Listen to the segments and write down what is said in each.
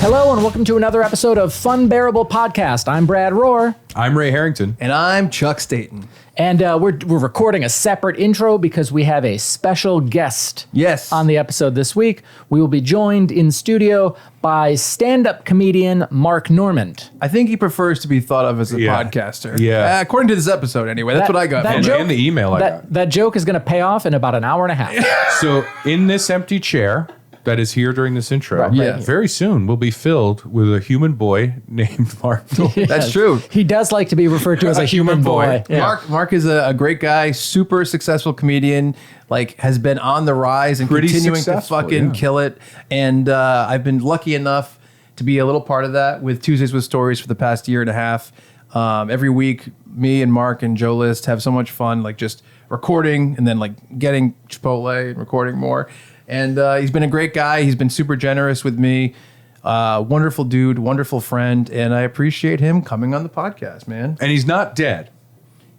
Hello and welcome to another episode of Funbearable Podcast. I'm Brad Rohr. I'm Ray Harrington. And I'm Chuck Staten. And we're recording a separate intro because we have a special guest on the episode this week. We will be joined in studio by stand-up comedian Mark Normand. I think he prefers to be thought of as a podcaster. Yeah. According to this episode, anyway. That's what I got. That joke, and the email I got. That joke is going to pay off in about an hour and a half. So in this empty chair that is here during this intro, Yes. very soon will be filled with a human boy named Mark. That's true. He does like to be referred to as a human boy. Yeah. Mark is a great guy, super successful comedian, like has been on the rise and Pretty continuing to successful, fucking kill it. And I've been lucky enough to be a little part of that with Tuesdays with Stories for the past year and a half. Every week, me and Mark and Joe List have so much fun, like just recording and then like getting Chipotle and recording more. And he's been a great guy. He's been super generous with me. Wonderful dude, wonderful friend. And I appreciate him coming on the podcast, man. And he's not dead.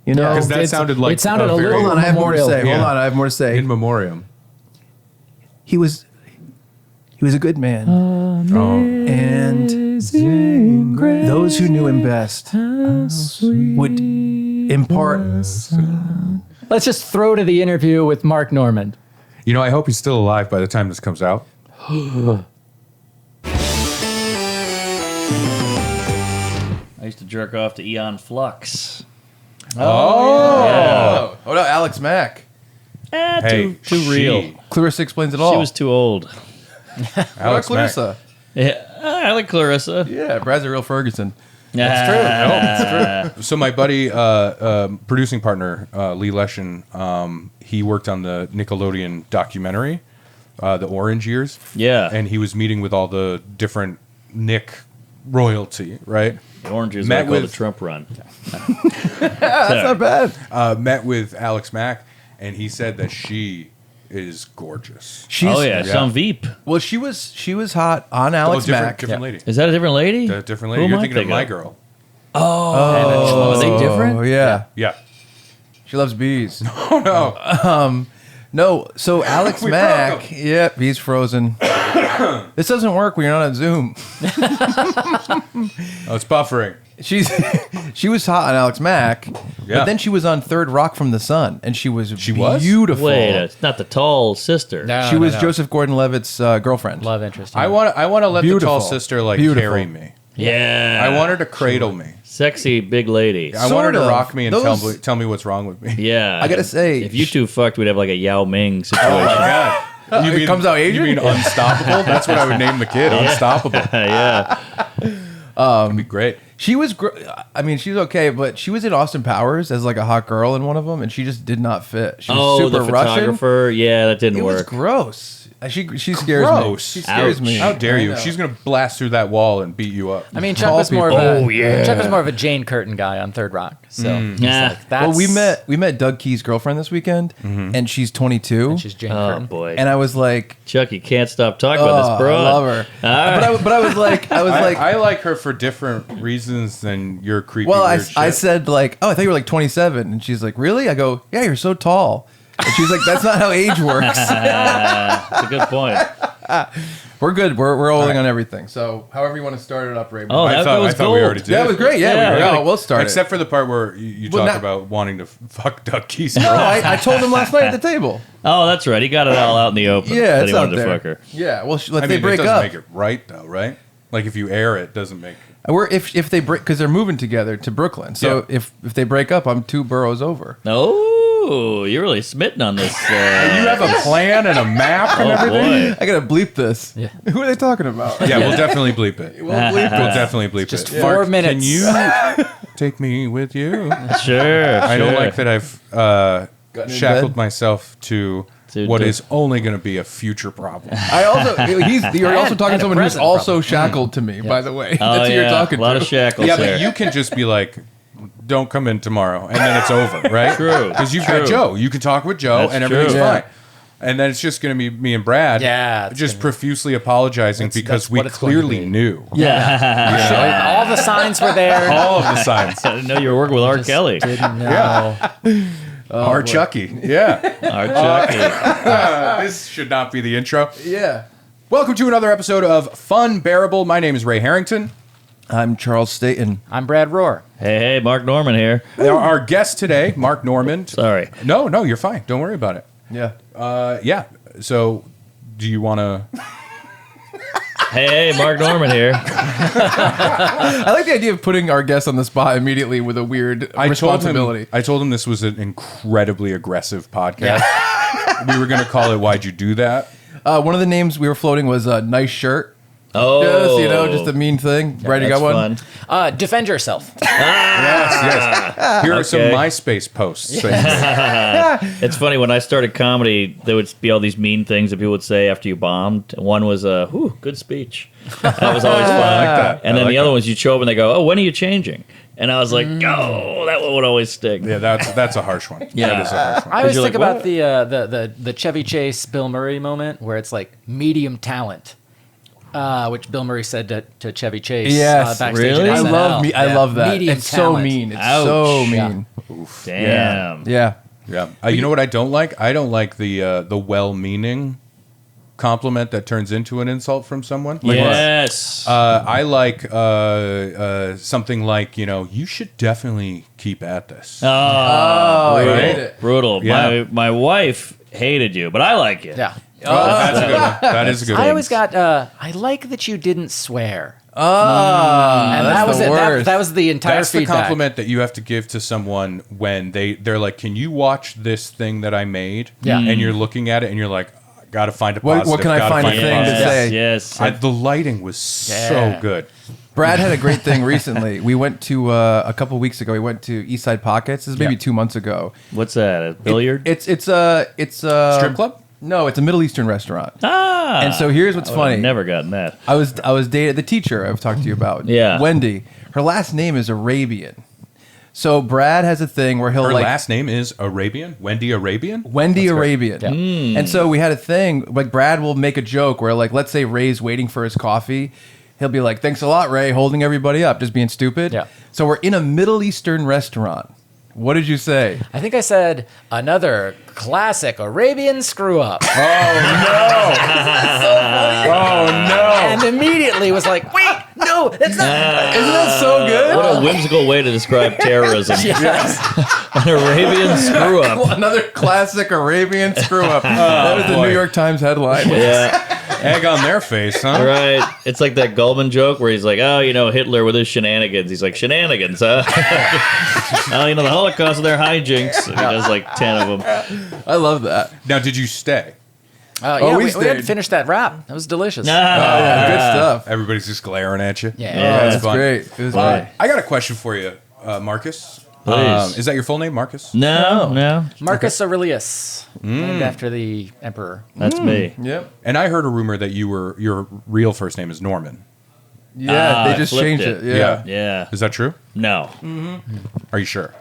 You know, Because that sounded like it sounded a very- little hold on, I have more to memorial. say. Yeah. Hold on, I have more to say. in memoriam. He was a good man. Oh. And those who knew him best would impart. Let's just throw to the interview with Mark Normand. You know, I hope he's still alive by the time this comes out. I used to jerk off to Eon Flux. Oh, no, Alex Mack. Hey, Too real. Clarissa explains it all. She was too old. Alex Clarissa. Yeah, I like Clarissa. Yeah, Brad's a real Ferguson. That's true. So my buddy, producing partner, Lee Leshin, he worked on the Nickelodeon documentary, The Orange Years. Yeah. And he was meeting with all the different Nick royalty, right? The Orange is Met what I call with- the Trump run. That's not bad. Met with Alex Mack, and he said that she is gorgeous. She's, Oh yeah, some Veep. Well, she was hot on Alex Mack. different lady. Is that a different lady? A different Who lady. am You're I thinking of my girl. Oh, are they different? Oh yeah. Yeah. She loves bees. Oh no. No, so Alex We Mack, broke yep, he's frozen. This doesn't work when you're not on Zoom. Oh, it's buffering. She was hot on Alex Mack, Yeah. but then she was on Third Rock from the Sun, and she was was? beautiful. Wait, it's not the tall sister. She was Joseph Gordon-Levitt's girlfriend. Love interest. I want to let the Beautiful. tall sister like Beautiful. carry me. Yeah. I want her to cradle me. Sexy big lady. I want her to Sort of. rock me and Those- tell me what's wrong with me. Yeah. I gotta say, if you two fucked, we'd have like a Yao Ming situation. God. You it comes out Asian? You mean unstoppable? That's what I would name the kid. Unstoppable. Yeah. That'd be great. she was, I mean, she's okay, but she was in Austin Powers as like a hot girl in one of them, and she just did not fit. She was Oh, super the Russian. photographer. Yeah, that didn't It was work. gross. She scares Gross. me. She scares Ouch. me. How dare I you? know. She's gonna blast through that wall and beat you up. I mean, Chuck Tall was more of people. a Oh, yeah. Chuck was more of a Jane Curtin guy on Third Rock. So he's Yeah. like, that's, Well, we met Doug Key's girlfriend this weekend, and she's 22. She's Jane Oh Curtin. boy. And I was like, Chuck, you can't stop talking oh, about this, bro. I love her. All right. But I was like, I like her for different reasons than your creepy. well, weird I shit. said like, oh, I thought you were like 27, and she's like, really? I go, yeah, you're so tall. And she's like, that's not how age works. That's a good point. We're good. We're rolling on everything. So however you want to start it up, Ray. Oh, I that thought was we gold. already did. yeah, it was great. Yeah, Yeah, we we go. gotta- We'll start Except it. for the part where you Well, talk not- about wanting to fuck Doug Key's No, girl. I told him last night at the table. Oh, that's right. He got it all out in the open. Yeah, that it's he out wanted there. to fuck her. Yeah, well, I they mean, it break doesn't up. make it right though, right? Like if you air it, doesn't make. We're if they break because they're moving together to Brooklyn. So Yeah. if they break up, I'm 2 boroughs over. Oh, you're really smitten on this. You have a plan and a map and Oh, everything. boy. I gotta bleep this. Yeah. Who are they talking about? Yeah, we'll definitely bleep it. We'll bleep We'll it. definitely bleep Just it. 4 minutes. Can you take me with you? Sure. I don't sure. like that I've Gotten in shackled bed? myself to To- what to- is only going to be a future problem. I also you're also talking and to a someone who's present also shackled to me. By the way, Oh, that's who yeah. you're talking a lot to. of shackles Yeah, there. but you can just be like, don't come in tomorrow, and then it's over, right? True, Because you've true. got Joe. You can talk with Joe, That's and everything's true. fine. And then it's just going to be me and Brad, Yeah, it's just gonna profusely apologizing That's because we what it's going to clearly be. knew Yeah. All the signs were there. all of the signs. I didn't know you were working with R. Kelly. Didn't know. Yeah. Our Chucky. Yeah. R. Chucky. This should not be the intro. Yeah. Welcome to another episode of Funbearable. My name is Ray Harrington. I'm Charles Staten. I'm Brad Rohr. Hey, Mark Norman here. Our guest today, Mark Norman. Sorry. No, you're fine. Don't worry about it. Yeah. Yeah. So, do you want to... Hey, Mark Norman here. I like the idea of putting our guest on the spot immediately with a weird responsibility. I told him this was an incredibly aggressive podcast. We were going to call it Why'd You Do That? One of the names we were floating was Nice Shirt. Oh. Just a mean thing. Brad, you got one? Fun. Defend yourself. Yes. Here are some MySpace posts. It's funny, when I started comedy, there would be all these mean things that people would say after you bombed. One was, good speech. That was always fun. I like that. And then the other ones, you show up and they go, when are you changing? And I was like, that one would always stick. Yeah, that's a harsh one. Yeah. That is a harsh one. I always you're think like, about the Chevy Chase Bill Murray moment where it's like medium talent, which Bill Murray said to Chevy Chase. Yes, backstage really? at I SNL. love me. I love that. Medium It's talent. so mean. It's Ouch. so mean. Damn. Yeah. Yeah. You know what I don't like? I don't like the well-meaning compliment that turns into an insult from someone. Yes. I like something like, you should definitely keep at this. Oh, I Right? hate it. Brutal. Yeah. My wife hated you, but I like it. Yeah. That's a good one. That is a good one. I always got. I like that you didn't swear. And And that was the it. worst. That was the entire That's the feedback. compliment that you have to give to someone when they're like, can you watch this thing that I made? Yeah. And you're looking at it and you're like, gotta find a What positive. can I gotta find a a thing to positive. say? Yes. The lighting was so good. Brad had a great thing recently. We went to a couple weeks ago. We went to East Side Pockets. This is maybe 2 months ago. What's that? A billiard? It's Strip club? No, it's a Middle Eastern restaurant. Ah. And so here's what's funny. I've never gotten that. I was dating the teacher I've talked to you about. Yeah. Wendy. Her last name is Arabian. So Brad has a thing where he'll Her like last name is Arabian? Wendy Arabian? Wendy Arabian. Yeah. And so we had a thing, like Brad will make a joke where like, let's say Ray's waiting for his coffee. He'll be like, thanks a lot, Ray, holding everybody up, just being stupid. Yeah. So we're in a Middle Eastern restaurant. What did you say? I think I said another classic Arabian screw up. Oh, no. And immediately was like, wait, no, that's not. Isn't that so good? What a whimsical way to describe terrorism. Yes. An Arabian screw up. Another classic Arabian screw up. That was the boy. New York Times headline. Yeah, Egg on their face, huh? right. It's like that Goldman joke where he's like, Hitler with his shenanigans. He's like, shenanigans, huh? The Holocaust and their hijinks. And he does like 10 of them. I love that. Now, did you stay? Yeah, we we had to stayed. finish that wrap. That was delicious. Yeah, good stuff. Everybody's just glaring at you. Yeah. That's fun. great. It was Uh, great. I got a question for you, Marcus. Please. Is that your full name, Marcus? No. Marcus Aurelius, named after the emperor. That's me. Yep. And I heard a rumor that your real first name is Norman. Yeah, they I just flipped changed it. it. Yeah. Yeah. Is that true? No. Are you sure?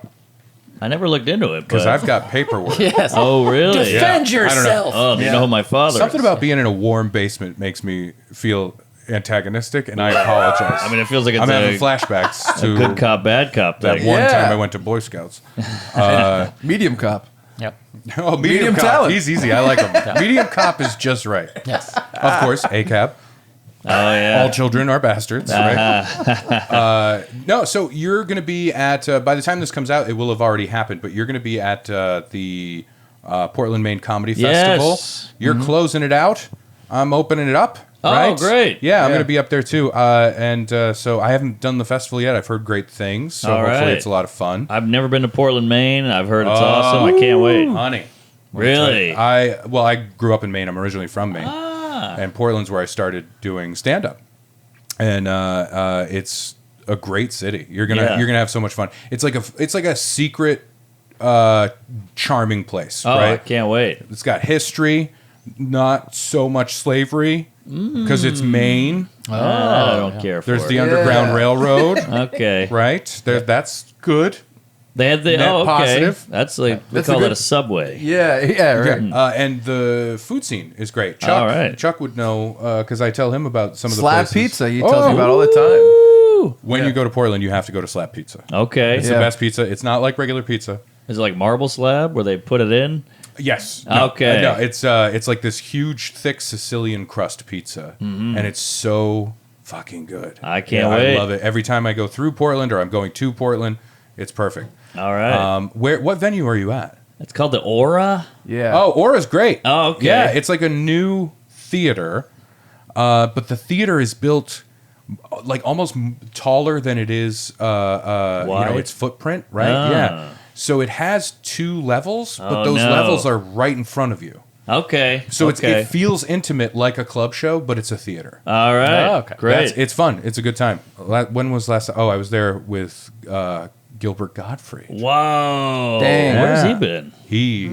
I never looked into it. Because But... I've got paperwork. Yes. Oh, really? Defend Yeah. I don't know. yourself. Oh, do you know who my father Something is? about being in a warm basement makes me feel antagonistic, and I apologize. I mean, it feels like it's I'm having a flashbacks to good cop, bad cop that thing. one Yeah. time I went to Boy Scouts. Medium cop. Yep. Oh, Medium cop. talent. He's easy. I like him. Medium cop is just right. Yes. Of course, ACAB. Oh, yeah. All children are bastards, right? No, so you're going to be at, by the time this comes out, it will have already happened, but you're going to be at the Portland, Maine Comedy Festival. Yes. You're closing it out. I'm opening it up. Oh, right? great. Yeah, I'm Yeah. going to be up there too. So I haven't done the festival yet. I've heard great things, so All hopefully right. it's a lot of fun. I've never been to Portland, Maine. I've heard it's awesome. I can't wait. Honey. Really? I grew up in Maine. I'm originally from Maine. Ah. And Portland's where I started doing stand-up. And it's a great city. You're gonna have so much fun. It's like a secret, charming place, Oh, I right? can't wait. It's got history, not so much slavery because it's Maine. I don't care for There's it. the Underground Railroad, Okay. right? That's good. They had the Net okay. positive. That's like we That's a call good- it a subway. Yeah, right. And the food scene is great. Chuck, All right. Chuck would know because I tell him about some of the Slab places. pizza, he tells me about all the time. When you go to Portland, you have to go to Slab Pizza. Okay. It's Yeah. the best pizza. It's not like regular pizza. Is it like marble slab where they put it in? Yes. Okay. No, it's like this huge, thick Sicilian crust pizza, and it's so fucking good. I can't wait. I love it. Every time I go through Portland or I'm going to Portland, it's perfect. All right. What venue are you at? It's called the Aura. Yeah. Oh, Aura's great. Oh, okay. Yeah, it's like a new theater, but the theater is built like almost taller than it is, its footprint, right? Ah. Yeah. So it has 2 levels, but Oh, those no. levels are right in front of you. Okay. So okay. it feels intimate like a club show, but it's a theater. All right. Oh, okay. Great. It's fun. It's a good time. When was last? Oh, I was there with Gilbert Godfrey. Whoa. Dang. Where's he Yeah. been? He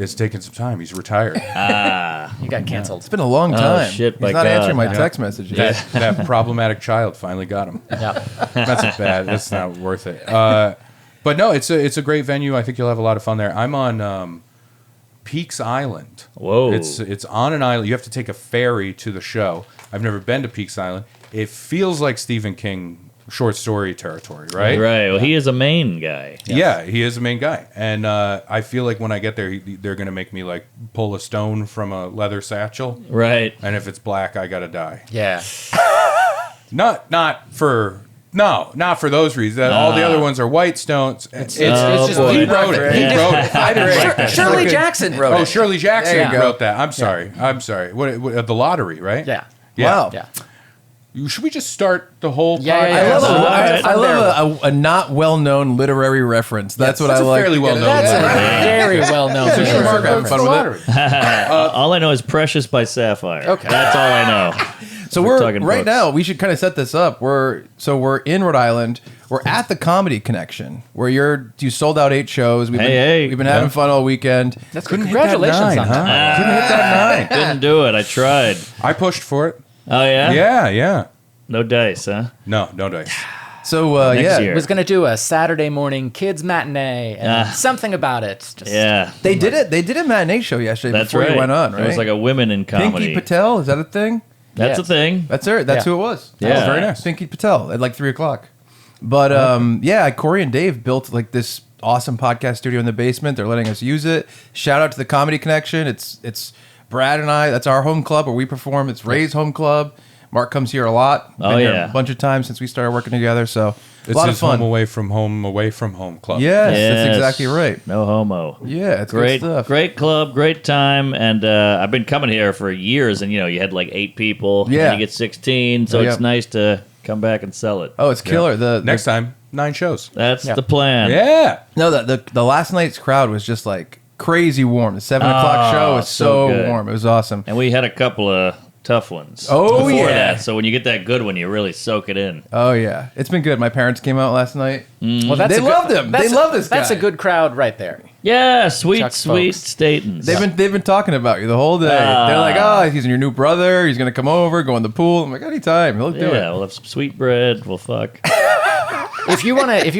is taking some time. He's retired. You got canceled. It's been a long time. shit, He's by not God. answering my Yeah. text messages. That problematic child finally got him. Yeah. That's bad. That's not worth it. But no, it's a great venue. I think you'll have a lot of fun there. I'm on Peaks Island. Whoa. It's on an island. You have to take a ferry to the show. I've never been to Peaks Island. It feels like Stephen King short story territory, right? Right. Well, he is a Maine guy. Yeah, he is the main guy, and I feel like when I get there, they're gonna make me like pull a stone from a leather satchel, Right. and if it's black, I gotta die. Yeah. Not for those reasons. All the other ones are white stones. It's just boy. he wrote it. He wrote it. Shirley Jackson wrote Oh, it. Shirley Jackson There you go. wrote that. I'm sorry. What the lottery, right? Yeah. Wow. Yeah. Should we just start the whole Yeah, podcast? yeah, yeah. I love a not well-known literary reference. That's what That's I a like. fairly well-known That's a lottery. very well known. Sure, Mark, having fun with it. All I know is Precious by Sapphire. Okay. That's all I know. So We're we're talking right books. now. We should kind of set this up. We're in Rhode Island. We're at the Comedy Connection, where you sold out 8 shows. We've been having fun all weekend. That's Couldn't congratulations hit that 9, on huh? that. Couldn't hit that 9. Didn't do it. I tried. I pushed for it. Oh, yeah? Yeah. No dice, huh? No dice. So Next year. Was going to do a Saturday morning kids matinee and something about it. Just, Yeah. they did it. They did a matinee show yesterday That's before right. you went on. Right? It was like a women in comedy. Pinky Patel. Is that a thing? That's Yeah. a thing. That's her. That's Yeah. who it was. Yeah. Oh, very nice. Pinky Patel at like 3:00. But Corey and Dave built like this awesome podcast studio in the basement. They're letting us use it. Shout out to the Comedy Connection. It's Brad and I. That's our home club where we perform. It's Ray's home club. Mark comes here a lot. Oh, Been here yeah. a bunch of times since we started working together. So It's a lot his of fun. home away from home club. Yes, Yes. that's exactly right. No homo. Yeah, it's Great, good stuff. great club, great time, and I've been coming here for years. And you had like 8 people. Yeah. And you get 16, so Yeah. it's nice to come back and sell it. Oh, it's killer. The Next time, 9 shows. That's Yeah. the plan. Yeah. No, the last night's crowd was just like crazy warm. The 7:00 show was so so good. warm. It was awesome. And we had a couple of tough ones. Oh, before yeah. that. So when you get that good one, you really soak it in. Oh yeah, it's been good. My parents came out last night. Well, that's They a good- loved him. They that's a- love this That's guy. a good crowd right there. Yeah, sweet, Chuck sweet folks. Statons. They've been talking about you the whole day. They're like, oh, he's your new brother. He's gonna come over, go in the pool. I'm like, anytime. He'll do yeah, it. we'll have some sweet bread. We'll fuck. If you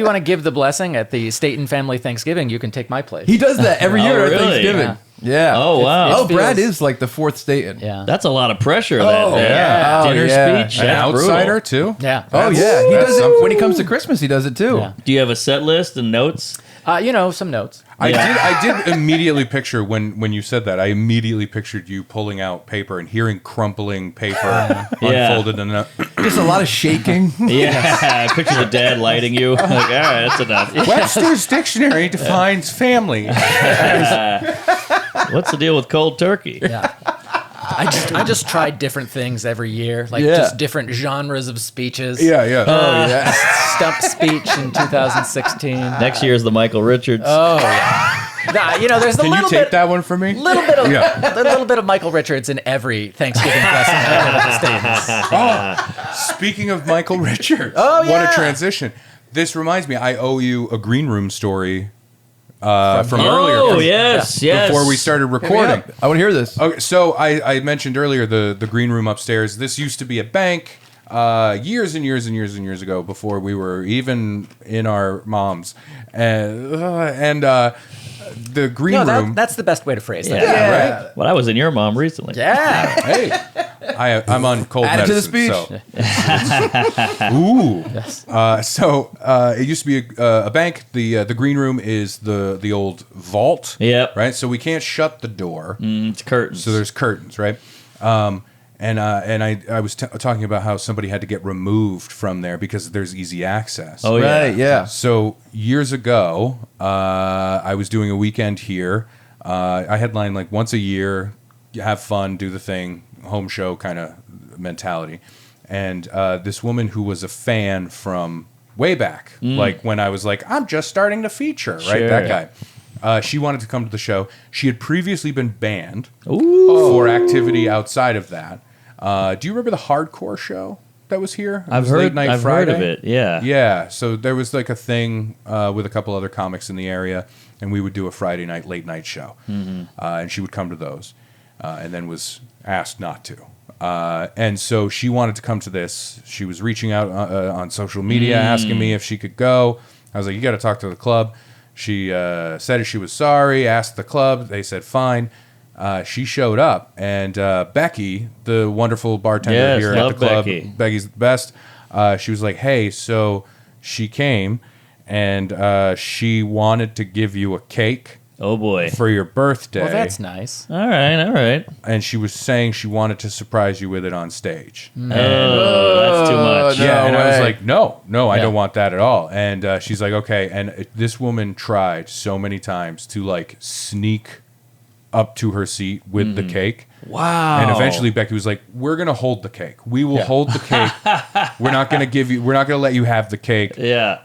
wanna give the blessing at the Staten family Thanksgiving, you can take my place. He does that every Oh, year at really? Thanksgiving. Yeah. Oh, wow. Oh, It Brad feels- is like the 4th Staten. yeah. That's a lot of pressure. Oh, that day. yeah. Oh, Dinner yeah. speech. An That's outsider, brutal. too. Yeah. Oh That's- yeah, he that's does it something. when he comes to Christmas. He does it too. Yeah. Do you have a set list and notes? Some notes. I did immediately picture when you said that. I immediately pictured you pulling out paper and hearing crumpling paper Yeah. unfolded in a Just a lot of shaking. Yeah, I picture the dad lighting you. Like, all right, that's enough. Webster's dictionary defines family. What's the deal with cold turkey? Yeah. I just try different things every year, like Yeah. just different genres of speeches. Yeah. Oh yeah. Stump speech in 2016. Next year is the Michael Richards. Oh yeah. Nah, there's a Can you little take bit, that one from me? little bit of Yeah. a little bit of Michael Richards in every Thanksgiving blessing at Statens. Oh, speaking of Michael Richards. Oh, What yeah. a transition. This reminds me, I owe you a green room story from earlier. Oh, from- yes. Before we started recording. I want to hear this. Okay, so I mentioned earlier the green room upstairs. This used to be a bank years and years and years and years ago, before we were even in our moms, and the green No, room. that's the best way to phrase that. Yeah. Yeah, right. Well, I was in your mom recently. Yeah. Hey, I'm on cold Add it to the medicine. speech. So. Ooh. Yes. It used to be a bank. The green room is the old vault. Yep. Right. So we can't shut the door. It's curtains. So there's curtains, right? And I was talking about how somebody had to get removed from there because there's easy access. Oh, yeah. Right, yeah. So years ago, I was doing a weekend here. I headline like once a year, have fun, do the thing, home show kind of mentality. And this woman who was a fan from way back, like when I was like, I'm just starting to feature, right? Sure. That guy. She wanted to come to the show. She had previously been banned for activity outside of that. Do you remember the hardcore show that was here? It I've was heard. Late Night I've Friday. heard of it. Yeah. Yeah. So there was like a thing with a couple other comics in the area, and we would do a Friday night late night show, and she would come to those, and then was asked not to. And so she wanted to come to this. She was reaching out on social media, asking me if she could go. I was like, you got to talk to the club. She said she was sorry, asked the club. They said fine. She showed up, and Becky, the wonderful bartender here at the club, Becky's the best. She was like, hey, so she came, and she wanted to give you a cake. Oh, boy. For your birthday. Well, that's nice. All right. And she was saying she wanted to surprise you with it on stage. Oh, that's too much. Yeah, and I was way. like, no, I don't want that at all. And she's like, okay. And this woman tried so many times to like sneak up to her seat with the cake. Wow. And eventually Becky was like, we're going to hold the cake. We will hold the cake. We're not going to let you have the cake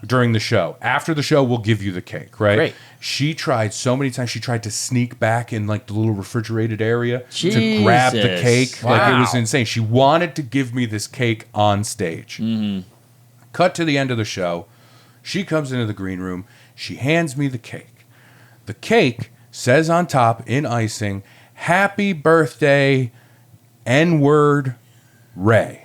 during the show. After the show, we'll give you the cake, right? Great. She tried so many times. She tried to sneak back in like the little refrigerated area to grab the cake. Wow. Like it was insane. She wanted to give me this cake on stage. Cut to the end of the show. She comes into the green room. She hands me the cake. The cake says on top in icing, "Happy birthday, N-word, Ray."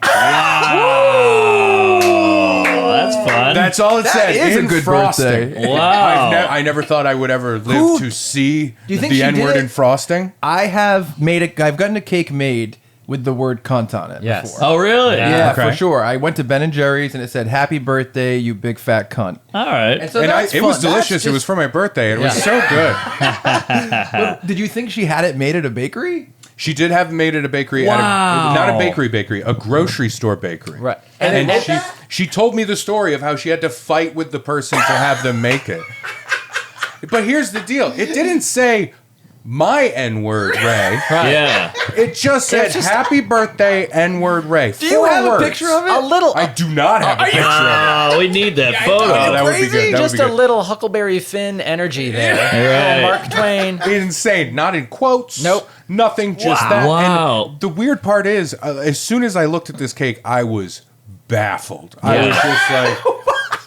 That's fun. That's all it said. is a in good frosting. birthday. Wow. I never thought I would ever live to see you think the she N-word did in it? frosting. I've gotten a cake made with the word cunt on it Yes. before. Oh, really? Yeah, Okay. for sure. I went to Ben & Jerry's and it said, "Happy birthday, you big fat cunt." All right. And so And that's it fun. was delicious. That's It was for my birthday. It was so good. But did you think she had it made at a bakery? She did have made at a bakery, Wow. not a bakery, a grocery store bakery. Right. And she told me the story of how she had to fight with the person to have them make it. But here's the deal. It didn't say my N-word, Ray. Yeah. It just said, "Happy birthday, N-word, Ray." Do you have a picture of it? A little. I do not have a picture of Oh, we need that it. photo. Oh, that would be good. That just would be a good. little Huckleberry Finn energy there. Right. Little Mark Twain. Insane. Not in quotes. Nope. Nothing. Just that. Wow. And the weird part is, as soon as I looked at this cake, I was baffled. I was just like,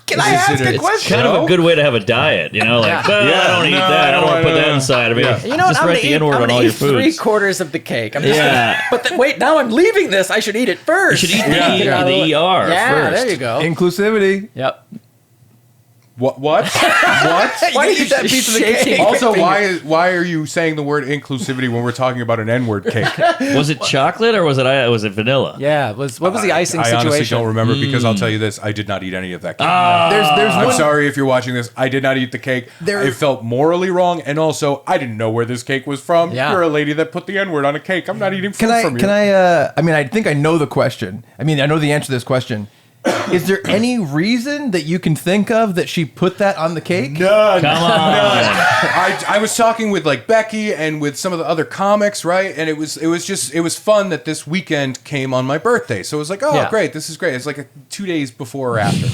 Can I ask a question? Kind of a good way to have a diet, you know? Like, well, I don't eat No, that. I don't want to put no. that inside of me. Yeah. You know what? Just I'm write gonna the eat, N-word I'm on gonna all eat your foods. 3/4 of the cake. I'm just Yeah. wait, now I'm leaving this. I should eat it first. You should eat the, Yeah. the ER Yeah, first. there you go. Inclusivity. Yep. what? What? Why did you eat that piece of the cake? Also, why are you saying the word inclusivity when we're talking about an N-word cake? Was it chocolate or was it vanilla? Yeah. What was the icing I situation? honestly don't remember because I'll tell you this: I did not eat any of that cake. There's I'm one. sorry if you're watching this. I did not eat the cake. It felt morally wrong, and also I didn't know where this cake was from. Yeah. You're a lady that put the N-word on a cake. I'm not eating food from you. Can I? I mean, I think I know the question. I mean, I know the answer to this question. Is there any reason that you can think of that she put that on the cake? None. Come on. I was talking with like Becky and with some of the other comics, right? And it was fun that this weekend came on my birthday. So it was like, oh, Yeah. great, this is great. It's like 2 days before or after.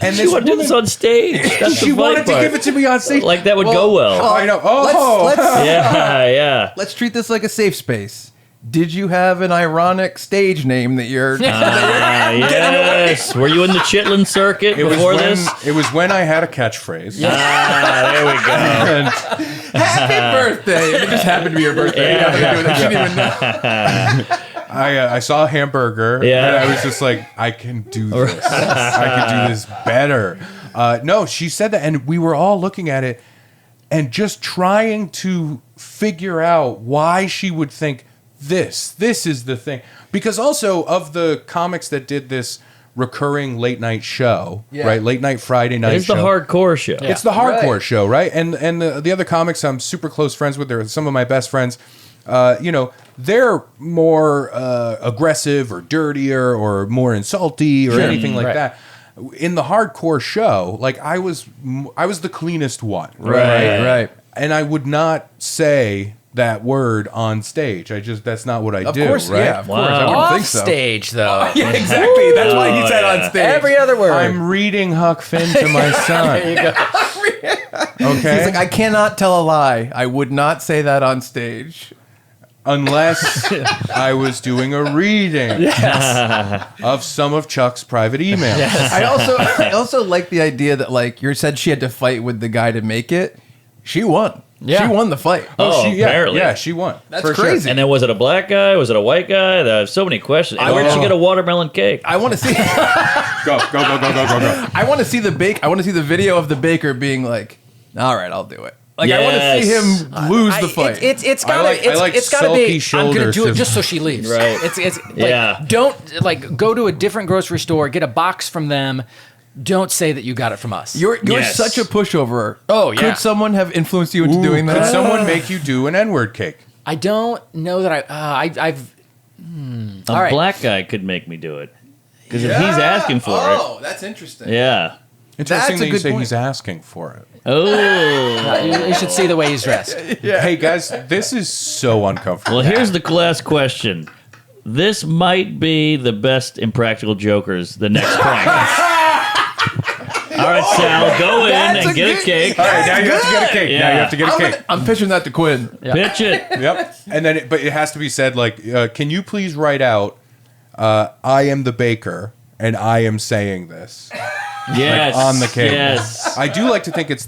And She wanted this on stage. That's she the funny wanted to part. give it to me on stage. Like that would go well. I know. Oh, Yeah. Let's treat this like a safe space. Did you have an ironic stage name that you're? Yes. Were you in the Chitlin circuit before this? It was when I had a catchphrase. There we go. And Happy birthday! It just happened to be your birthday. You nothing to do with it. She didn't even know. I saw a hamburger, Yeah. and I was just like, I can do this. I can do this better. No, she said that, and we were all looking at it and just trying to figure out why she would think this is the thing. Because also of the comics that did this recurring late night show, right? Late night Friday night It's show. the hardcore show. It's the hardcore show, right? And the other comics I'm super close friends with, they're some of my best friends. They're more aggressive or dirtier or more insulty or anything like that. In the hardcore show, like I was the cleanest one, Right. and I would not say that word on stage. That's not what I do. Of course, right? yeah, of course. I Wow. wouldn't Off think so. stage, though. Yeah, exactly. That's why he said on stage. Every other word. I'm reading Huck Finn to my son. there you go. Okay, He's like, I cannot tell a lie. I would not say that on stage. unless I was doing a reading of some of Chuck's private emails. I also like the idea that like you said she had to fight with the guy to make it. She won. Yeah. She won the fight. Apparently. Yeah, she won. That's for crazy. Sure. And then was it a black guy? Was it a white guy? There's so many questions. And where did she get a watermelon cake? I want to see. Go. I want to see I want to see the video of the baker being like, "All right, I'll do it." Like I want to see Yes. him lose the fight. It's I gotta like it's gotta sulky be. I'm shoulders gonna do it to- just so she leaves. Right. It's like, Yeah. Don't like go to a different grocery store, get a box from them. Don't say that you got it from us. You're Yes. such a pushover. Oh, yeah. Could someone have influenced you into doing Could that? someone make you do an N-word cake? I don't know that I've. A All right. black guy could make me do it. Because if he's asking for Oh, that's interesting. it. Yeah. Interesting That's a that you good say point. he's asking for it. Oh. You should see the way he's dressed. Hey guys, this is so uncomfortable. Well, here's the last question. This might be the best Impractical Jokers, the next prank. All right, Sal, go in That's and a get a good- cake. All right, now you have to get a cake. Now Yeah. you have to get a cake. I'm pitching that to Quinn. Pitch it. Yep. And then, but it has to be said like, can you please write out, I am the baker and I am saying this Yes. on the cake. Yes. I do like to think it's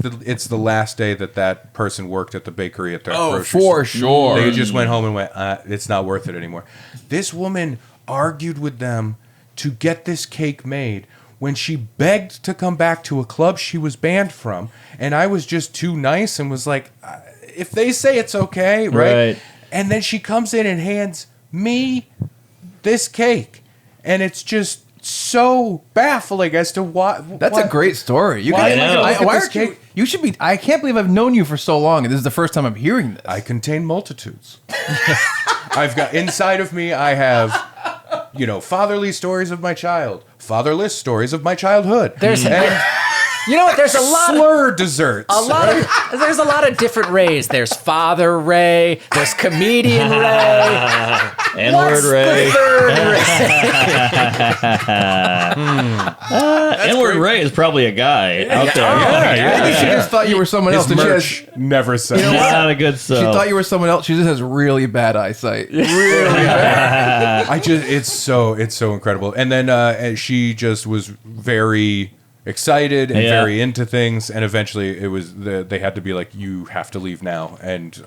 the last day that person worked at the bakery at their grocery for store. sure. They just went home and went, it's not worth it anymore. This woman argued with them to get this cake made when she begged to come back to a club she was banned from, and I was just too nice and was like, if they say it's okay, right? And then she comes in and hands me this cake, and it's just so baffling as to why. That's a great story. You Why can, am I gonna why look at this aren't you? cake? You should be. I can't believe I've known you for so long, and this is the first time I'm hearing this. I contain multitudes. I've got inside of me. I have, fatherly stories of my child, fatherless stories of my childhood. There's, and you know what? There's a lot. slur desserts. There's a lot of different Rays. There's Father Ray. There's Comedian Ray. N-word Ray. Third Ray. N-word Ray is probably a guy out there. Maybe she just thought you were someone His else. and merch never said Not a good She sell. thought you were someone else. She just has really bad eyesight. Really bad. it's so incredible. And then she just was very excited and Yeah. very into things, and eventually it was they had to be like, you have to leave now, and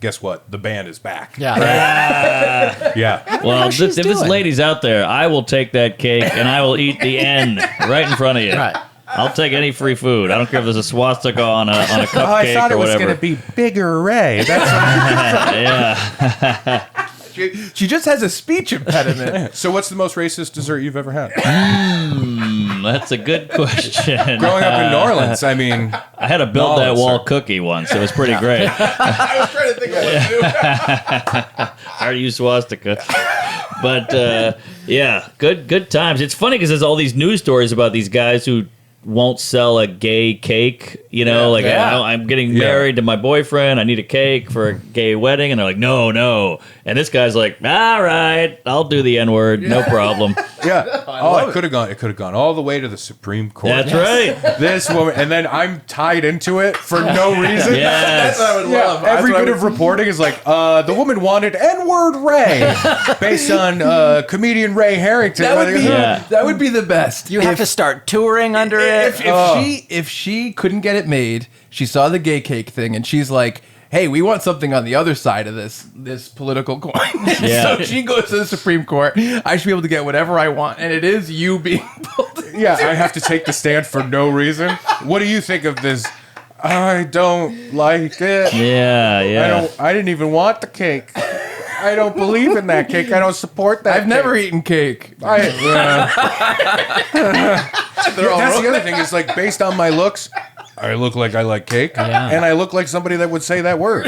guess what, the band is back. Yeah. Well, how if she's this doing. lady's out there, I will take that cake and I will eat the N right in front of you. Right. I'll take any free food. I don't care if there's a swastika on a cupcake I thought it or was whatever. going to be Bigger Ray. That's Yeah. She just has a speech impediment. So what's the most racist dessert you've ever had? That's a good question. Growing up in New Orleans, I mean, I had to build that Knowledge, wall sir. cookie once. It was pretty great. I was trying to think of what to do. I already used swastika. But yeah, good times. It's funny because there's all these news stories about these guys who won't sell a gay cake. I'm getting married to my boyfriend. I need a cake for a gay wedding, and they're like, no. And this guy's like, all right, I'll do the N-word, no problem. yeah. It could have gone all the way to the Supreme Court. That's right. This woman, and then I'm tied into it for no reason. Yes. That's what I would Yeah, love. every That's what bit I of reporting is like, the woman wanted N-word Ray, based on comedian Ray Harrington. That would be the best. You have to start touring under it. If she couldn't get it made, she saw the gay cake thing, and she's like, "Hey, we want something on the other side of this political coin." Yeah. So she goes to the Supreme Court. I should be able to get whatever I want, and it is you being pulled. Yeah, I have to take the stand for no reason. What do you think of this? I don't like it. Yeah. I didn't even want the cake. I don't believe in that cake. I don't support that. I've never eaten cake. That's the other thing. Is like based on my looks, I look like I like cake, and I look like somebody that would say that word.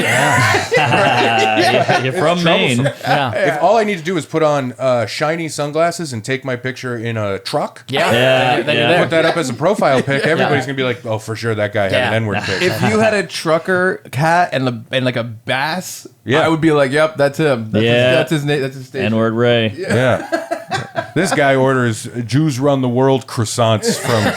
You're from Maine. If all I need to do is put on shiny sunglasses and take my picture in a truck, put that up as a profile pic, everybody's gonna be like, "Oh, for sure, that guy had an N-word pic." If you had a trucker hat and like a bass, I would be like, "Yep, that's him. That's his name. That's his station." N-word Ray. Yeah. This guy orders Jews Run the World croissants from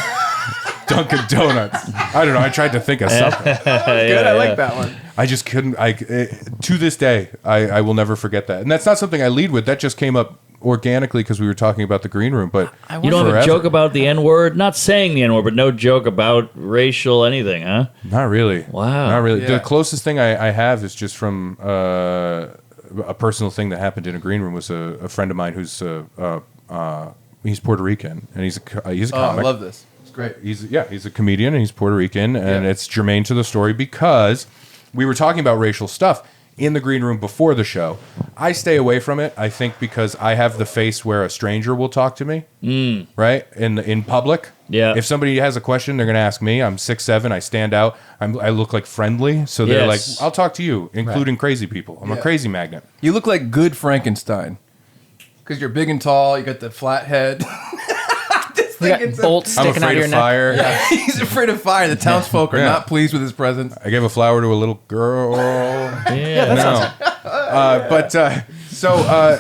Dunkin' Donuts. I don't know. I tried to think of something. Good. I like that one. I just couldn't. To this day, I will never forget that. And that's not something I lead with. That just came up organically because we were talking about the green room. But you don't have a joke about the N-word? Not saying the N-word, but no joke about racial anything, huh? Not really. Wow. Not really. Yeah. The closest thing I have is just from a personal thing that happened in a green room. Was a friend of mine who's he's Puerto Rican and he's a comic. I love this. It's great. He's a comedian and he's Puerto Rican and it's germane to the story because we were talking about racial stuff in the green room before the show. I stay away from it, I think, because I have the face where a stranger will talk to me, right? In public. Yeah. If somebody has a question, they're going to ask me. I'm 6'7", I stand out. I look like friendly, so they're like, I'll talk to you, including crazy people. I'm a crazy magnet. You look like good Frankenstein. Because you're big and tall, you got the flat head. You got bolts I'm sticking out afraid of your of neck. fire. Yeah, he's afraid of fire. The townsfolk are not pleased with his presence. I gave a flower to a little girl. So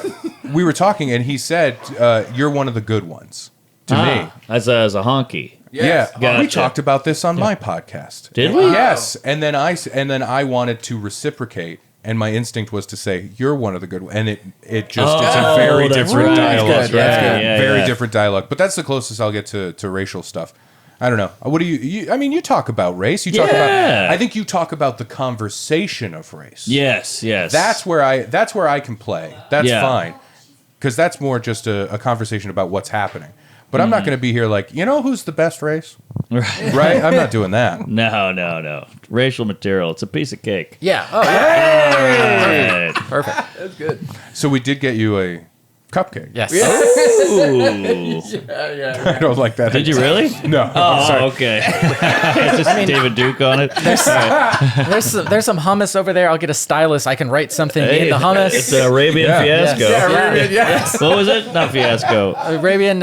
we were talking, and he said, "You're one of the good ones." To me, as a honky. Yes. yeah, Gotcha. we talked about this on my podcast. Did we? Yes, and then I wanted to reciprocate, and my instinct was to say, "You're one of the good ones," and it just it's a very that's different right. dialogue. That's good. That's good. Yeah, Very yeah. different dialogue, but that's the closest I'll get to racial stuff. I don't know. What do you? I mean, you talk about race. You talk about. I think you talk about the conversation of race. Yes. That's where I can play. That's Yeah. fine, because that's more just a conversation about what's happening. But I'm not going to be here like, you know who's the best race? Right? I'm not doing that. No. Racial material. It's a piece of cake. Yeah. Oh, yeah. Right. Perfect. That's good. So we did get you a cupcake. Yes. Ooh. I don't like that. Did you really? No. I'm sorry. Oh, okay. It's just David Duke on it. There's some hummus over there. I'll get a stylus. I can write something in the hummus. It's an Arabian fiasco. Yes. What was it? Not fiasco. Arabian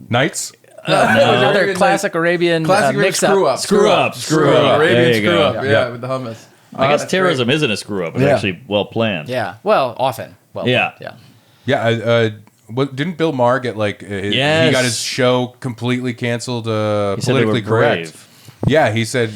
Nights? another classic Arabian mix up. Screw up. There Arabian you screw go. up. Yeah, with the hummus. I guess terrorism isn't a screw up. It's actually well planned. Yeah. Well, often. Well, Yeah. Yeah. Yeah. Didn't Bill Maher get like he Yes. got his show completely canceled? He said they were Politically correct. brave. Yeah, he said,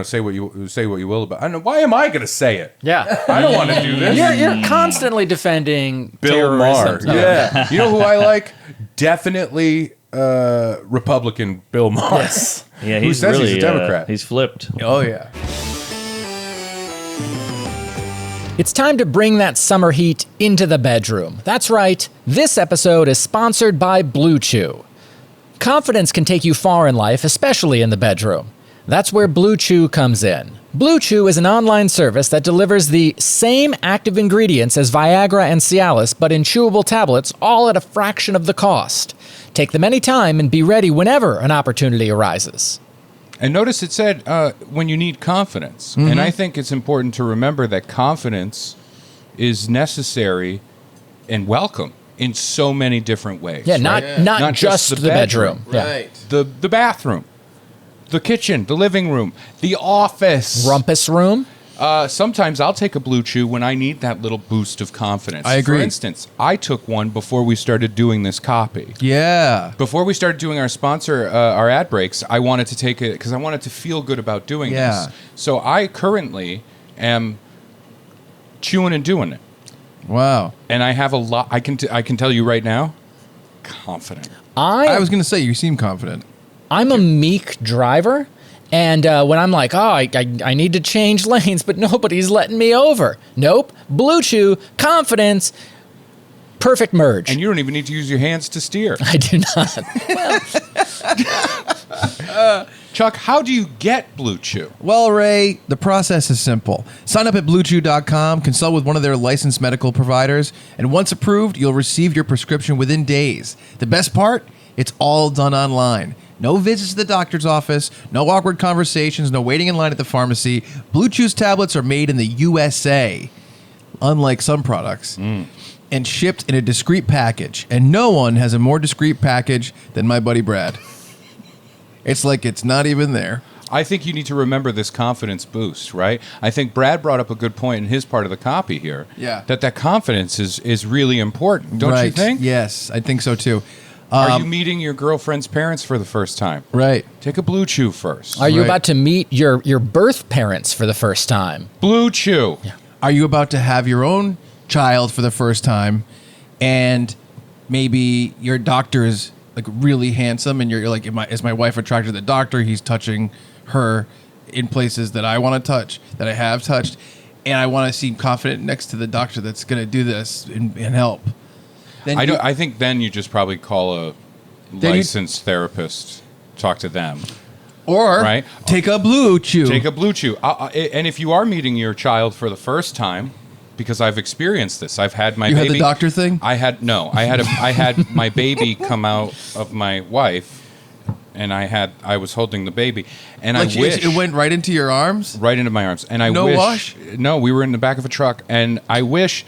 say what you will about. I don't know. Why am I going to say it? Yeah. I don't want to do this. You're constantly defending Bill Maher. terrorism. Yeah. You know who I like? Definitely Republican Bill Maher. Yes. Yeah, Who he's says really he's a Democrat? he's flipped. Oh, yeah. It's time to bring that summer heat into the bedroom. That's right. This episode is sponsored by BlueChew. Confidence can take you far in life, especially in the bedroom. That's where BlueChew comes in. BlueChew is an online service that delivers the same active ingredients as Viagra and Cialis, but in chewable tablets, all at a fraction of the cost. Take them anytime and be ready whenever an opportunity arises. And notice it said when you need confidence. Mm-hmm. And I think it's important to remember that confidence is necessary and welcome in so many different ways. Yeah, right? not just the bedroom. Yeah. Right. The bathroom, the kitchen, the living room, the office. Rumpus room. Sometimes I'll take a BlueChew when I need that little boost of confidence. I agree. For instance, I took one before we started doing this copy. Yeah. Before we started doing our sponsor, our ad breaks, I wanted to take it because I wanted to feel good about doing this. So I currently am chewing and doing it. Wow. And I have a lot. I can tell you right now, confident. I was going to say, you seem confident. I'm a meek driver, and when I'm like, I need to change lanes, but nobody's letting me over. Nope. BlueChew, confidence, perfect merge. And you don't even need to use your hands to steer. I do not. Chuck, how do you get Blue Chew? Well, Ray, the process is simple. Sign up at BlueChew.com, consult with one of their licensed medical providers, and once approved, you'll receive your prescription within days. The best part? It's all done online. No visits to the doctor's office, no awkward conversations, no waiting in line at the pharmacy. Blue Chew's tablets are made in the USA, unlike some products, and shipped in a discreet package. And no one has a more discreet package than my buddy Brad. It's like it's not even there. I think you need to remember this confidence boost, right? I think Brad brought up a good point in his part of the copy here. Yeah. That confidence is really important, don't you think? Yes, I think so too. Are you meeting your girlfriend's parents for the first time? Right. Take a Blue Chew first. Are you about to meet your birth parents for the first time? Blue Chew. Yeah. Are you about to have your own child for the first time, and maybe your doctor is like really handsome, and you're like, is my wife attracted to the doctor? He's touching her in places that I want to touch, that I have touched, and I want to seem confident next to the doctor that's going to do this and help. Then I think then you just probably call a licensed therapist, talk to them. Or right? take a Blue Chew. Take a Blue Chew. And if you are meeting your child for the first time, because I've experienced this, I've had my baby. You had the doctor thing? I had my baby come out of my wife, and I was holding the baby, and like I wish it went right into your arms, right into my arms, and I no wish, wash. No, we were in the back of a truck, and I wish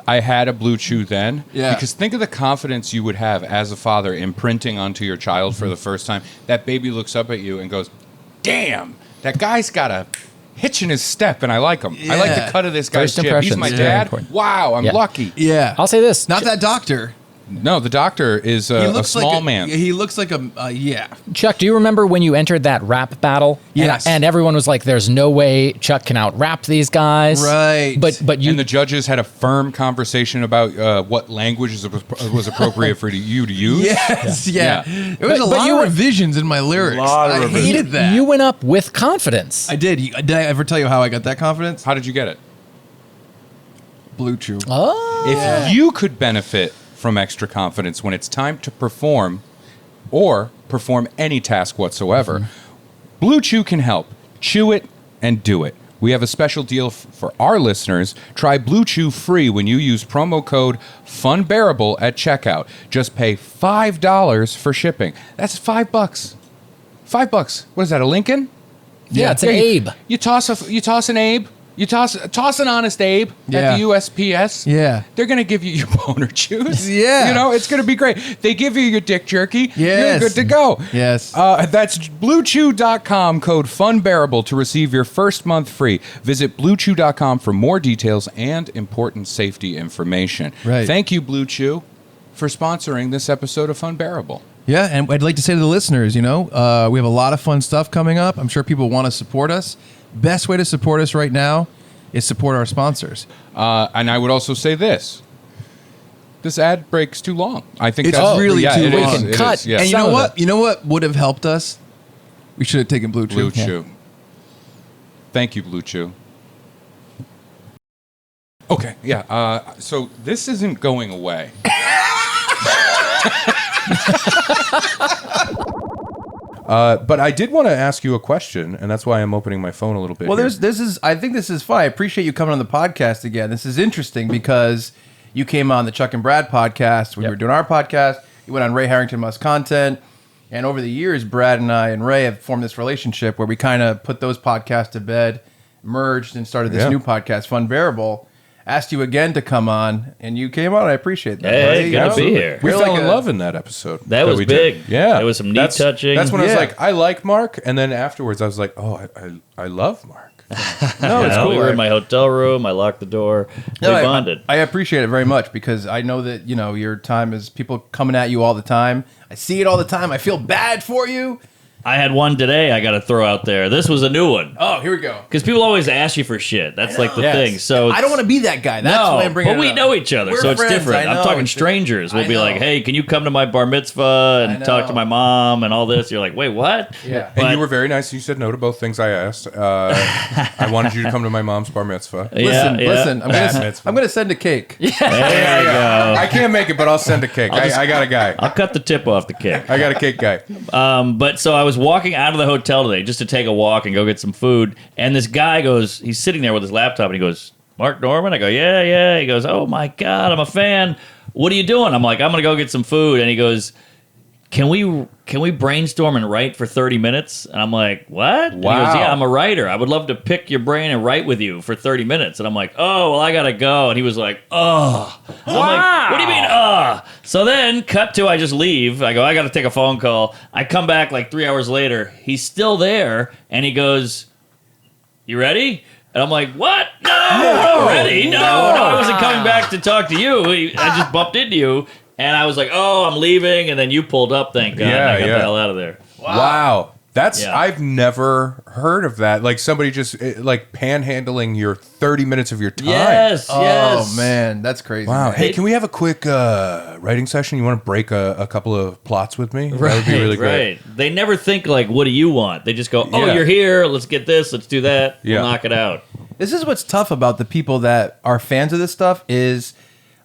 I had a Blue Chew then. Yeah. Because think of the confidence you would have as a father imprinting onto your child for the first time. That baby looks up at you and goes, "Damn, that guy's got a hitch in his step, and I like him. I like the cut of this guy's First jib. He's my impressions, dad. important. Wow, I'm lucky." Yeah. I'll say this. Not that doctor. No, the doctor is a small man. He looks like yeah. Chuck, do you remember when you entered that rap battle? Yes. And everyone was like, "There's no way Chuck can out-rap these guys." Right. But you And the judges had a firm conversation about what language was appropriate for you to use. Yes, yeah. Yeah. There was a lot of revisions in my lyrics. I hated that. You went up with confidence. I did. Did I ever tell you how I got that confidence? How did you get it? Blue Chew. Oh. If you could benefit from extra confidence when it's time to perform or perform any task whatsoever, Blue Chew can help. Chew it and do it. We have a special deal for our listeners. Try Blue Chew free when you use promo code Funbearable at checkout. Just pay $5 for shipping. That's $5. $5. What is that, a Lincoln? Yeah, it's an Abe. You toss an Abe. You toss an honest Abe at the USPS. Yeah. They're going to give you your boner juice. Yeah. You know, it's going to be great. They give you your dick jerky. Yes. You're good to go. Yes. That's BlueChew.com, code FUNBEARABLE to receive your first month free. Visit BlueChew.com for more details and important safety information. Right. Thank you, Blue Chew, for sponsoring this episode of Funbearable. Yeah, and I'd like to say to the listeners, we have a lot of fun stuff coming up. I'm sure people want to support us. Best way to support us right now is support our sponsors. And I would also say this. This ad break's too long. I think It's that's really too it long. is, We can it cut. is, yes. And you Some know of what? it. You know what would have helped us? We should have taken Blue Chew. Blue Chew. Thank you, Blue Chew. Okay, yeah. So this isn't going away. But I did want to ask you a question, and that's why I'm opening my phone a little bit. Well, here. I think this is fun. I appreciate you coming on the podcast again. This is interesting because you came on the Chuck and Brad podcast when we were doing our podcast. You went on Ray Harrington Must Content. And over the years, Brad and I and Ray have formed this relationship where we kind of put those podcasts to bed, merged, and started this new podcast, Funbearable. Asked you again to come on, and you came on. I appreciate that. Hey, good to be here. We We're fell like in a- love in that episode. That was we big. did. Yeah, There was some knee touching. That's when I was Yeah. like, I like Mark, and then afterwards I was like, oh, I love Mark. No, it's cool. We were in my hotel room. I locked the door. We bonded. I appreciate it very much because I know that, your time is people coming at you all the time. I see it all the time. I feel bad for you. I had one today I got to throw out there. This was a new one. Oh, here we go. Because people always ask you for shit. That's like the Yes. thing. So I don't want to be that guy. That's why I'm bringing but it we up. know each other, We're so it's friends, different. I I'm know. talking strangers. We'll I be like, know. hey, can you come to my bar mitzvah and talk to know. my mom and all this? You're like, wait, what? Yeah. And But- you were very nice. You said no to both things I asked. I wanted you to come to my mom's bar mitzvah. Yeah, Listen. Bat mitzvah. I'm gonna send a cake. There you go. I can't make it, but I'll send a cake. I got a guy. I'll cut the tip off the cake. I got a cake guy. But so I was walking out of the hotel today just to take a walk and go get some food, and this guy goes, he's sitting there with his laptop, and he goes, Mark Norman? I go, yeah. He goes, oh my God, I'm a fan. What are you doing? I'm like, I'm going to go get some food. And he goes, can we brainstorm and write for 30 minutes? And I'm like, what? And he goes, yeah, I'm a writer. I would love to pick your brain and write with you for 30 minutes. And I'm like, oh, well, I got to go. And he was like, oh. I'm like, what do you mean, So then, cut to, I just leave. I go, I got to take a phone call. I come back like 3 hours later. He's still there. And he goes, you ready? And I'm like, what? No, I'm not ready. No, I wasn't coming back to talk to you. I just bumped into you. And I was like, oh, I'm leaving. And then you pulled up, thank God. And I got the hell out of there. Wow. That's I've never heard of that. Like somebody just like panhandling your 30 minutes of your time. Yes. Oh, man. That's crazy. Wow. Man. Hey, can we have a quick writing session? You want to break a couple of plots with me? Right, that would be really great. Right. They never think like, what do you want? They just go, oh, you're here. Let's get this. Let's do that. We'll knock it out. This is what's tough about the people that are fans of this stuff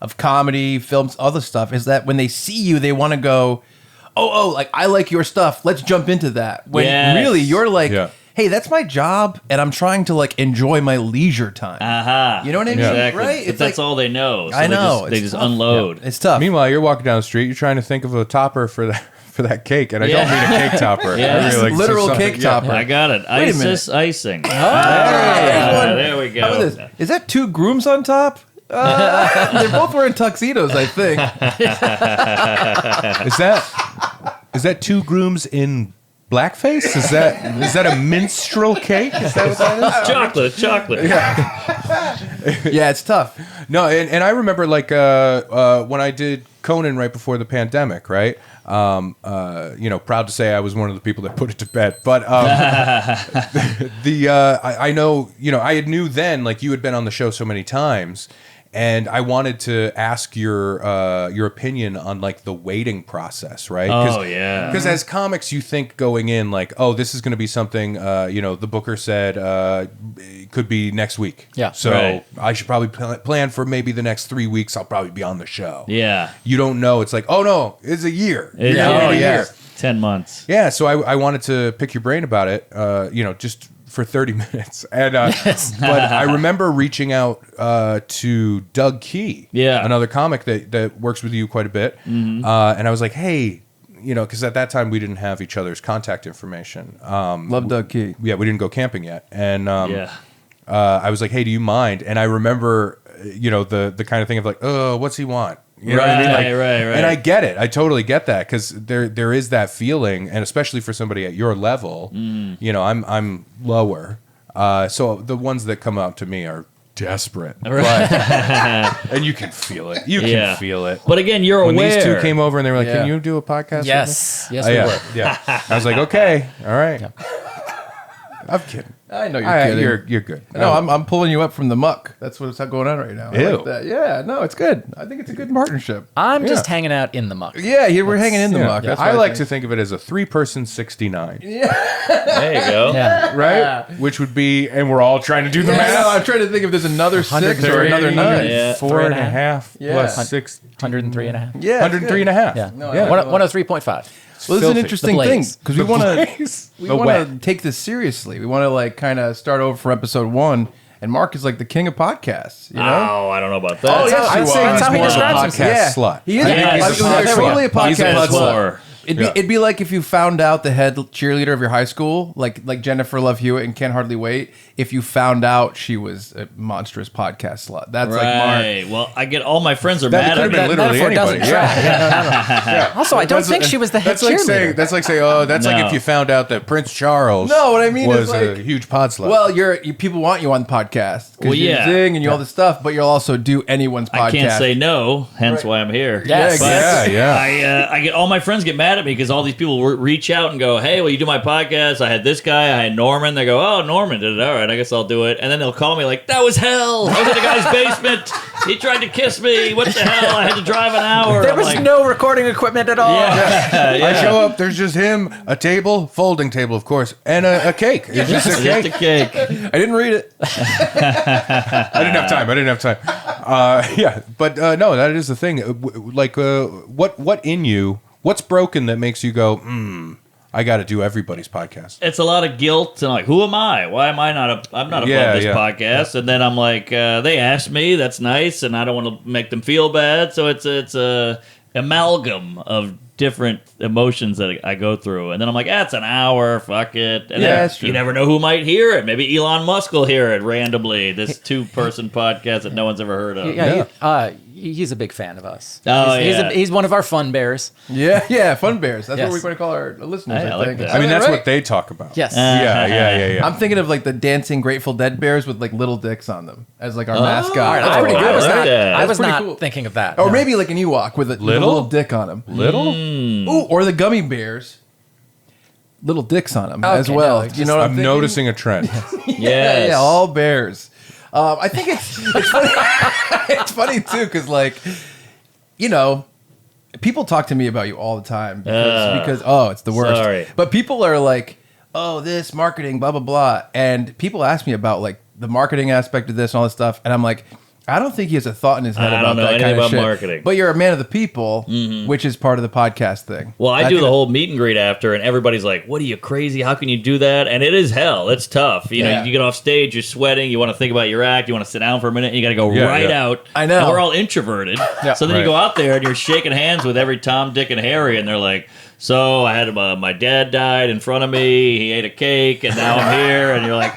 of comedy, films, other stuff, is that when they see you, they want to go, oh, like, I like your stuff. Let's jump into that. When really you're like, hey, that's my job, and I'm trying to, like, enjoy my leisure time. You know what I mean? Exactly. Right? But that's all they know. So I know. They just unload. Yeah. It's tough. Meanwhile, you're walking down the street, you're trying to think of a topper for that cake, and I don't mean a cake topper. Yeah. I mean, like, literal cake topper. I got it. Wait a minute. Isis icing. There we go. How about this? Is that two grooms on top? They're both wearing tuxedos, I think. Is that two grooms in blackface? Is that a minstrel cake? Is that what that is? Chocolate. Yeah, it's tough. No, and I remember like when I did Conan right before the pandemic, right? Proud to say I was one of the people that put it to bed. But I know, I knew then, like, you had been on the show so many times, and I wanted to ask your opinion on, like, the waiting process, right? Because as comics, you think going in, like, oh, this is going to be something, the booker said it could be next week. Yeah. So I should probably plan for maybe the next 3 weeks. I'll probably be on the show. Yeah. You don't know. It's like, oh, no, it's a year. It's a year. 10 months. Yeah, so I wanted to pick your brain about it, just for 30 minutes. And but I remember reaching out to Doug Key, another comic that works with you quite a bit. And I was like, hey, because at that time we didn't have each other's contact information. Love Doug Key. Yeah, we didn't go camping yet. And I was like, hey, do you mind? And I remember, the kind of thing of like, oh, what's he want? You know what I mean? Like, right. And I get it. I totally get that, because there is that feeling, and especially for somebody at your level, I'm lower. So the ones that come up to me are desperate. Right. And you can feel it. You can feel it. But again, you're when aware. These two came over and they were like, can you do a podcast Yes. with me? Yes, we would. Yeah. I was like, okay. All right. Yeah. I'm kidding. I know you're kidding. You're good. No, I'm pulling you up from the muck. That's what's going on right now. I Ew. like that. Yeah, no, it's good. I think it's a good partnership. I'm just hanging out in the muck. Yeah, we're hanging in the muck. That's I like to think of it as a 3-person 69. There you go. Yeah. Right? Which would be, and we're all trying to do the math. No, I'm trying to think if there's another 6 or another 9. Yeah. 4.5 plus 6. 103 and a half. Yeah, 103 and a half. Yeah. No, yeah. 103.5. Well, this is an interesting thing, because we want to take this seriously. We want to like kind of start over from episode 1. And Mark is like the king of podcasts, you know? Oh, I don't know about that. Oh, yes, I'd say That's he's how he more of a describes podcast himself. slut. He is He's totally a He's a podcast slut. slut. It'd be like if you found out the head cheerleader of your high school, like Jennifer Love Hewitt and Can't Hardly Wait, if you found out she was a monstrous podcast slut. That's like Mark. Well, I get all my friends are That mad could at have me. been literally Metaphor anybody. doesn't track. Yeah. Also, I don't think she was the head cheerleader. That's like saying, that's like No. if you found out that Prince Charles No, what I mean is was a like- huge pod slut. Well, people want you on the podcast because Well, you yeah. zing and you all this stuff, but you'll also do anyone's podcast. I can't say no, hence why I'm here. Yes. But Yeah. I get all my friends get mad at me because all these people reach out and go, "Hey, will you do my podcast?" I had this guy, I had Norman. They go, "Oh, Norman did it. All right, I guess I'll do it." And then they'll call me like, "That was hell. I was in the guy's basement. He tried to kiss me. What the hell? I had to drive an hour." There I'm was like, no recording equipment at all. I show up, there's just him, a table, folding table, of course, and a cake. It's just a Just cake. a cake. I didn't read it. I didn't have time. But no, that is the thing. Like, what in you, what's broken that makes you go, I got to do everybody's podcast. It's a lot of guilt and like, who am I? Why am I not? I'm not above this podcast. And then I'm like, they asked me. That's nice, and I don't want to make them feel bad. So it's a amalgam of different emotions that I go through, and then I'm like, it's an hour, fuck it. And then you never know who might hear it. Maybe Elon Musk will hear it randomly. This 2-person podcast that no one's ever heard of. He's a big fan of us. He's one of our fun bears. Yeah, fun bears. That's what we're going to call our listeners. I think. Like I mean, that's what they talk about. Yes. Yeah. I'm thinking of like the dancing Grateful Dead bears with like little dicks on them as like our mascot. That's pretty good. I was pretty not cool. thinking of that. Or maybe like an Ewok with a little dick on him. Ooh, or the gummy bears. Little dicks on them as well. No, you know what I'm thinking? noticing a trend. Yeah, all bears. I think it's funny. It's funny too because like, you know, people talk to me about you all the time because it's the worst. Sorry. But people are like, oh, this marketing, blah blah blah, and people ask me about like the marketing aspect of this and all this stuff, and I'm like, I don't think he has a thought in his head about that kind of shit. Marketing. But you're a man of the people, which is part of the podcast thing. Well, I do the whole meet and greet after, and everybody's like, what are you, crazy? How can you do that? And it is hell. It's tough. You know, you get off stage, you're sweating, you want to think about your act, you want to sit down for a minute, and you got to go out. I know. And we're all introverted. So then you go out there, and you're shaking hands with every Tom, Dick, and Harry, and they're like, so I had my dad died in front of me. He ate a cake, and now I'm here. And you're like,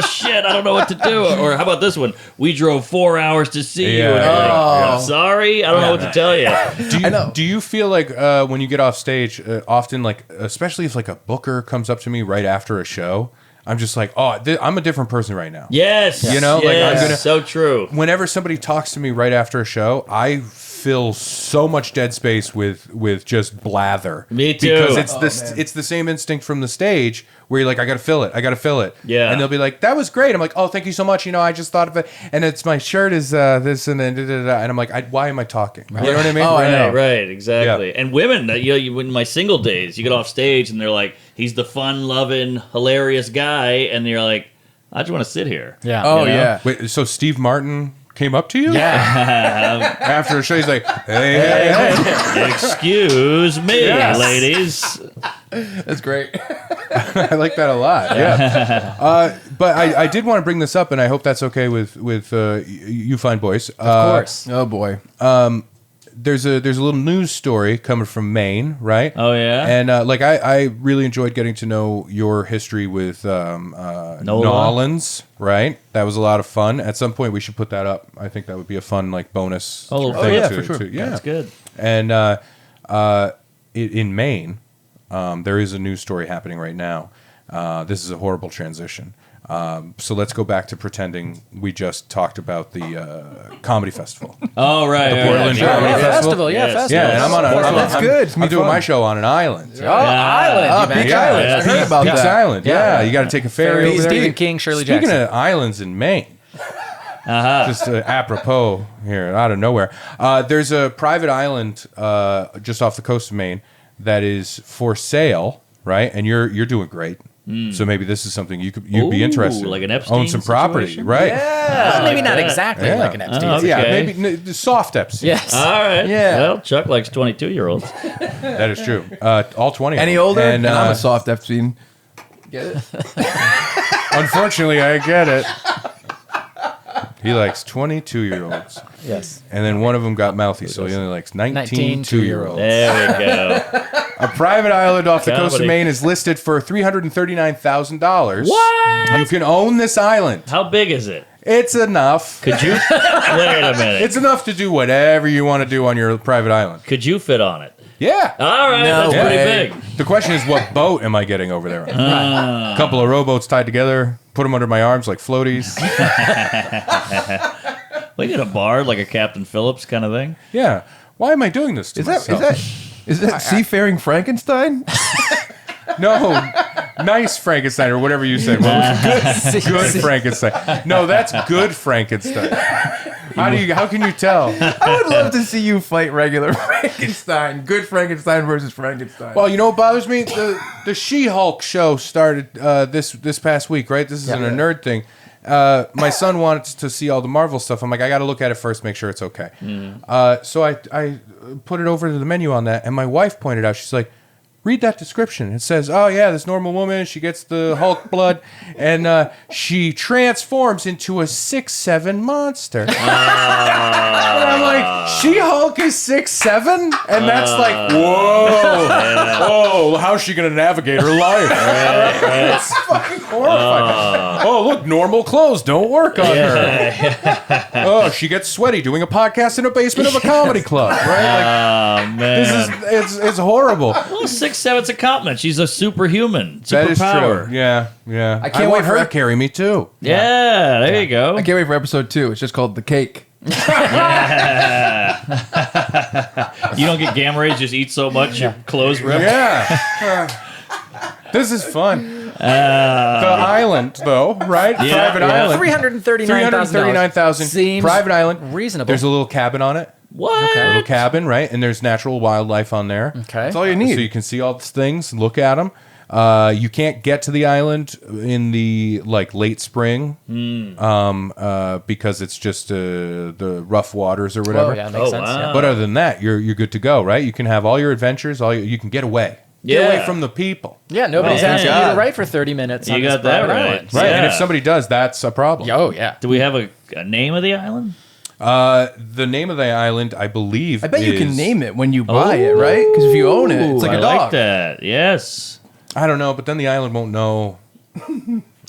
shit, I don't know what to do. Or how about this one? We drove 4 hours to see you. And you're like, sorry, I don't know what to tell you. Do you feel like when you get off stage, often like, especially if like a booker comes up to me right after a show, I'm just like, I'm a different person right now. Yes. You know, like I'm gonna. So true. Whenever somebody talks to me right after a show, I fill so much dead space with just blather. Me too. Because it's the same instinct from the stage where you're like, I gotta fill it. Yeah. And they'll be like, that was great. I'm like, oh, thank you so much. You know, I just thought of it, and it's my shirt is this and then and I'm like, why am I talking? You know what I mean? Oh, I know. Right, exactly. Yeah. And women, in my single days, you get off stage and they're like, he's the fun-loving, hilarious guy, and you're like, I just want to sit here. Yeah. Oh, yeah. Wait, so Steve Martin came up to you? Yeah. After a show, he's like, hey. Excuse me, ladies. That's great. I like that a lot. Yeah. But I did want to bring this up, and I hope that's okay with you fine boys. Of course. Oh, boy. There's a little news story coming from Maine, right? Oh, yeah? And I really enjoyed getting to know your history with Nolans, right? That was a lot of fun. At some point, we should put that up. I think that would be a fun bonus thing. For sure. That's good. And in Maine, there is a news story happening right now. This is a horrible transition. So let's go back to pretending we just talked about the comedy festival. Oh, right. The Portland Comedy Festival. Festival. Yeah, and I'm on That's good. I'm doing my show on an island. Island. Big Island. I heard about Peaks that. Island. Yeah, you got to take a ferry over there. Stephen King, Shirley Speaking Jackson. of islands in Maine, just apropos here, out of nowhere, there's a private island just off the coast of Maine that is for sale, right? And you're doing great. So maybe this is something you'd be interested in. Like an Epstein own some property, situation? right? Well, maybe not exactly like an Epstein. Okay. Yeah, maybe soft Epstein. Yes. All right. Yeah. Well, Chuck likes 22-year-olds. That is true. All 20. Any older? And I'm a soft Epstein. Get it? unfortunately, I get it. He likes 22-year-olds. Yes. And then one of them got mouthy, so he only likes 19 two-year-olds. There we go. A private island off the coast of Comedy. Maine is listed for $339,000. What? You can own this island. How big is it? It's enough. Could you? Wait a minute. It's enough to do whatever you want to do on your private island. Could you fit on it? Yeah. All right, that's way. pretty big. The question is, what boat am I getting over there on? A couple of rowboats tied together, put them under my arms like floaties. We get a bar, like a Captain Phillips kind of thing. Yeah. Why am I doing this to myself? Is that Seafaring Frankenstein? No, nice Frankenstein or whatever you said. Good Frankenstein. No, that's good Frankenstein. How can you tell? I would love to see you fight regular Frankenstein. Good Frankenstein versus Frankenstein. Well, you know what bothers me? The She-Hulk show started this past week, right? This isn't a nerd thing. My son wanted to see all the Marvel stuff. I'm like, I got to look at it first, make sure it's okay. So I put it over to the menu on that, and my wife pointed out, she's like, Read that description. It says, oh, yeah, this normal woman, she gets the Hulk blood, and she transforms into a 6'7" monster. And I'm like, She-Hulk is 6'7"? And that's like, whoa. Oh, how's she going to navigate her life? It's fucking horrifying. Oh, look, normal clothes don't work on her. Oh, she gets sweaty doing a podcast in a basement of a comedy club, right? Like, man. it's horrible. Well, 6'7's a compliment. She's a superhuman. That is Superpower. true. Yeah. I can't want wait for her to carry me too. Yeah, there you go. I can't wait for episode 2. It's just called The Cake. You don't get gamma rays, just eat so much your clothes rip. Yeah. This is fun. The island, though, right? Yeah, Private island. $339,000 seems private island. reasonable. There's a little cabin on it. What? Okay. A little cabin, right? And there's natural wildlife on there. Okay. That's all you need. So you can see all these things, look at them. You can't get to the island in the late spring because it's just the rough waters or whatever. Oh, yeah, makes sense. wow. Yeah. But other than that, you're good to go, right? You can have all your adventures. You can get away. Get Yeah. away from the people. Yeah, nobody's Oh, asking you God. to write for 30 minutes You on this got that private right. island. Right. And if Yeah. somebody does, that's a problem. Oh, yeah. Do we have a name of the island? The name of the island, I believe, I bet you can is- name it when you buy it, right? Because if you own it, it's like I a dog. like that. Yes. I don't know, but then the island won't know.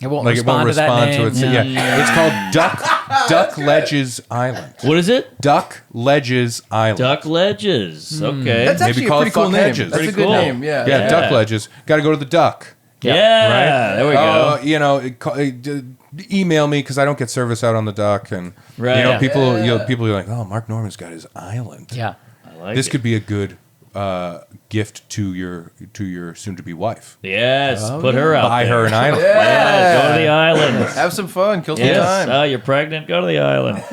It won't Like it won't respond to to that it. name. Yeah. It's called Duck Ledges Island. What is it? Duck Ledges Island. Duck Ledges. Okay. That's Maybe actually a call pretty it cool Fuck name. Hedges. That's a Pretty good cool. name, yeah. Yeah, Duck Ledges. Got to go to the duck. yeah. There we go. Email me because I don't get service out on the duck, and Right. you know, Yeah. people are like, oh, Mark Norman's got his island. Yeah. I like This it. could be a good gift to your soon-to-be wife. Yes. Put her out Buy there. her an island. Yeah, go to the island. Have some fun. Kill some Yes. time. Oh, you're pregnant? Go to the island.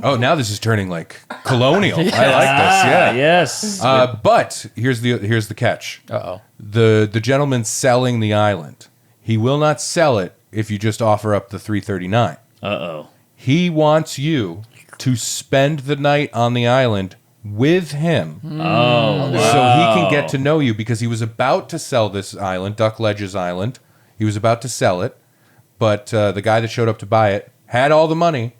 Oh, now this is turning like colonial. I like this. Yeah. Yes. But here's the catch. Uh-oh. The gentleman selling the island, he will not sell it if you just offer up the $339. Uh-oh. He wants you to spend the night on the island with him, Oh, so he can get to know you, because he was about to sell this island, Duck Ledges Island. He was about to sell it, but the guy that showed up to buy it had all the money,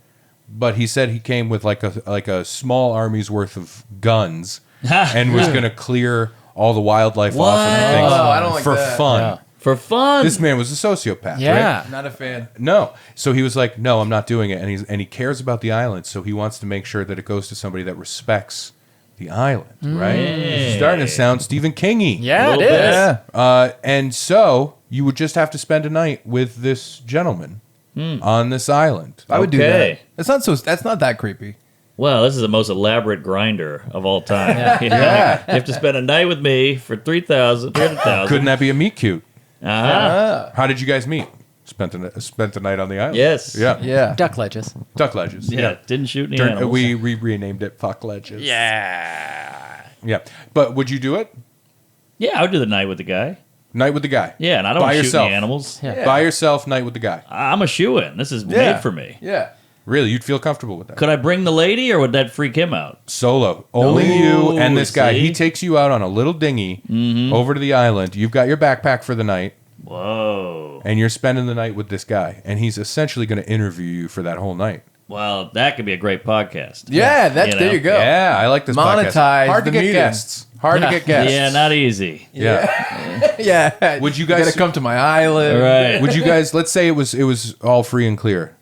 but he said he came with like a small army's worth of guns and was going to clear all the wildlife off of the things Oh, I don't like for that. fun. Yeah. For fun. This man was a sociopath, Yeah. right? Not a fan. No. So he was like, no, I'm not doing it. And he cares about the island, so he wants to make sure that it goes to somebody that respects the island, right? It's starting to sound Stephen King-y. Yeah, it Little is. bit. Yeah. And so you would just have to spend a night with this gentleman on this island. I would do Okay. that. That's not that creepy. Well, this is the most elaborate grinder of all time. You know? Yeah. You have to spend a night with me for $300,000. Couldn't that be a meet cute? Uh-huh. How did you guys meet? Spent the night on the island. Yes. Yeah. Yeah. Duck ledges. Duck Ledges. Yeah. Didn't shoot any animals. We renamed it Fuck Ledges. Yeah. Yeah. But would you do it? Yeah, I would do the night with the guy. Night with the guy. Yeah, and I don't By shoot yourself. any animals. Yeah. By yourself, night with the guy. I'm a shoo-in. This is Yeah. made for me. Yeah. Really? You'd feel comfortable with that? Could I bring the lady, or would that freak him out? Solo. Only you and this guy. see? He takes you out on a little dinghy over to the island. You've got your backpack for the night, Whoa. and you're spending the night with this guy. And he's essentially going to interview you for that whole night. Well, that could be a great podcast. Yeah, that's You know? there you go. Yeah, I like this podcast. Monetize Hard to the get meeting. guests. Hard to get guests. Yeah, not easy. Yeah. Yeah. Would you guys- gotta come to my island? Right. Would you guys, let's say it was all free and clear.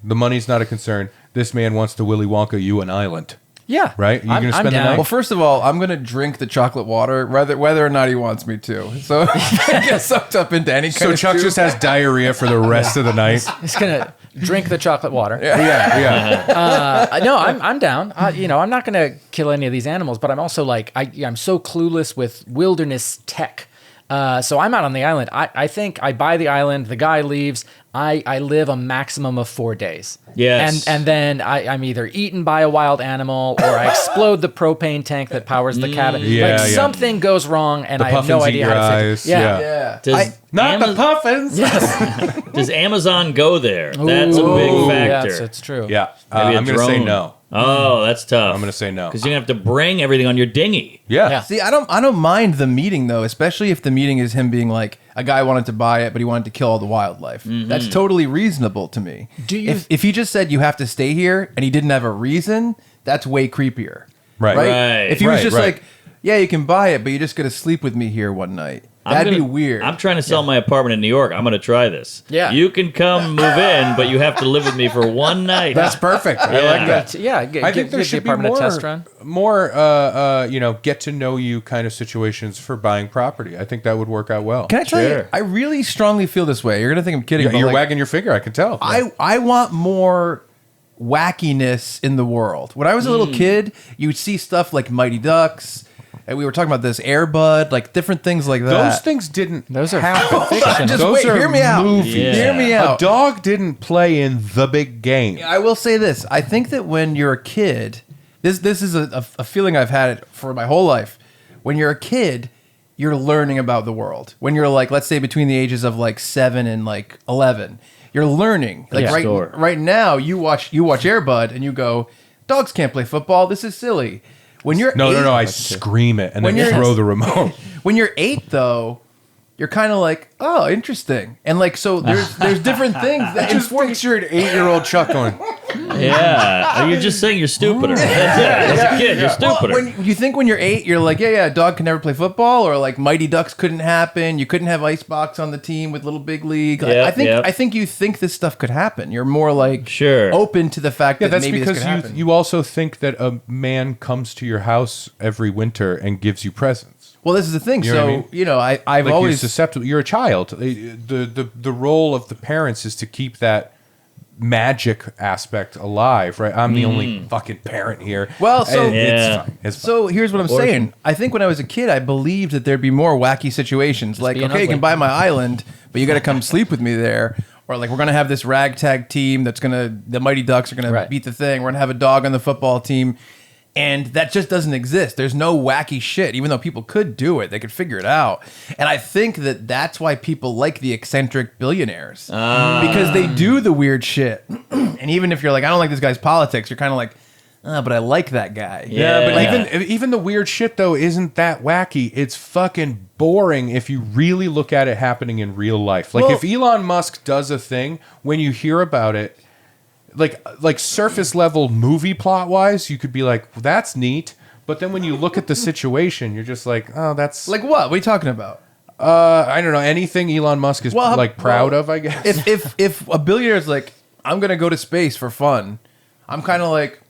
The money's not a concern. This man wants to Willy Wonka you an island. Yeah. Right? You gonna spend the down. night? Well, first of all, I'm gonna drink the chocolate water, whether or not he wants me to. So if I get sucked up into any kind So of Chuck soup- just has diarrhea for the rest of the night. He's gonna drink the chocolate water. Yeah. No, I'm down. I'm not gonna kill any of these animals, but I'm also like I'm so clueless with wilderness tech. So I'm out on the island. I think I buy the island. The guy leaves. I live a maximum of 4 days. Yes. And then I'm either eaten by a wild animal or I explode the propane tank that powers the cabin. Yeah, like yeah. something goes wrong and The I have no puffins eat idea how your to eyes. fix it. Yeah. Yeah. Does, Not the Amaz- puffins. does Amazon go there? That's a Ooh, big yeah, factor. it's true. Yeah. Maybe a I'm going to say drone. no. Oh, that's tough. I'm going to say no. Because you're going to have to bring everything on your dinghy. Yeah. See, I don't mind the meeting though, especially if the meeting is him being like a guy wanted to buy it, but he wanted to kill all the wildlife. That's totally reasonable to me. Do you- if he just said you have to stay here and he didn't have a reason, that's way creepier. Right. If he was Right, just right. like, yeah, you can buy it, but you're just gonna sleep with me here one night. That'd be weird. I'm trying to sell my apartment in New York. I'm going to try this. Yeah. You can come move in, but you have to live with me for one night. That's perfect. I like that. Yeah, I think there should be more get to know you kind of situations for buying property. I think that would work out well. Can I tell you? I really strongly feel this way. You're gonna think I'm kidding. but You're like, wagging your finger. I can tell. I want more wackiness in the world. When I was a little kid, you would see stuff like Mighty Ducks. And we were talking about this Air Bud, like different things like that. Those things didn't. Those are happen. fiction. Just Those wait, are hear me out. movies. Yeah. Hear me A out. dog didn't play in the big game. I will say this. I think that when you're a kid, this is a feeling I've had for my whole life. When you're a kid, you're learning about the world. When you're like, let's say between the ages of like 7 and like 11, you're learning. Like right now, you watch Air Bud and you go, dogs can't play football. This is silly. When you're No, 8, I scream it and When then you're- throw the remote. When you're 8, though, you're kind of like, oh, interesting, and like so there's different things that Just picture an 8-year-old Chuck going, Yeah. You're just saying you're stupider. That's it. As a kid, you're stupider. When you think when you're 8, you're like, yeah, a dog can never play football, or like Mighty Ducks couldn't happen. You couldn't have Icebox on the team with Little Big League. Like, Yep. I think you think this stuff could happen. You're more like open to the fact that that's maybe this because could happen. you also think that a man comes to your house every winter and gives you presents. Well, this is the thing. You know So what I mean? you know, I've Like always you're susceptible. You're a child. The role of the parents is to keep that magic aspect alive, right? I'm the only fucking parent here. Well, so- And it's Yeah. fine. It's fine. So here's what I'm saying. I think when I was a kid, I believed that there'd be more wacky situations. Like, being okay, you ugly. can buy my island, but you got to come sleep with me there. Or like, we're gonna have this ragtag team the Mighty Ducks are gonna beat the thing. We're gonna have a dog on the football team, and that just doesn't exist. There's no wacky shit. Even though people could do it, they could figure it out. And I think that that's why people like the eccentric billionaires because they do the weird shit. And even if you're like, I don't like this guy's politics, you're kind of like, but I like that guy. Yeah, but Yeah. even the weird shit though isn't that wacky. It's fucking boring if you really look at it happening in real life. Like Well- if Elon Musk does a thing, when you hear about it, like surface level movie plot wise, you could be like, well, that's neat. But then when you look at the situation, you're just like, oh, that's Like what? What are you talking about? I don't know, anything Elon Musk is proud of, I guess. If a billionaire is like, I'm gonna go to space for fun, I'm kind of like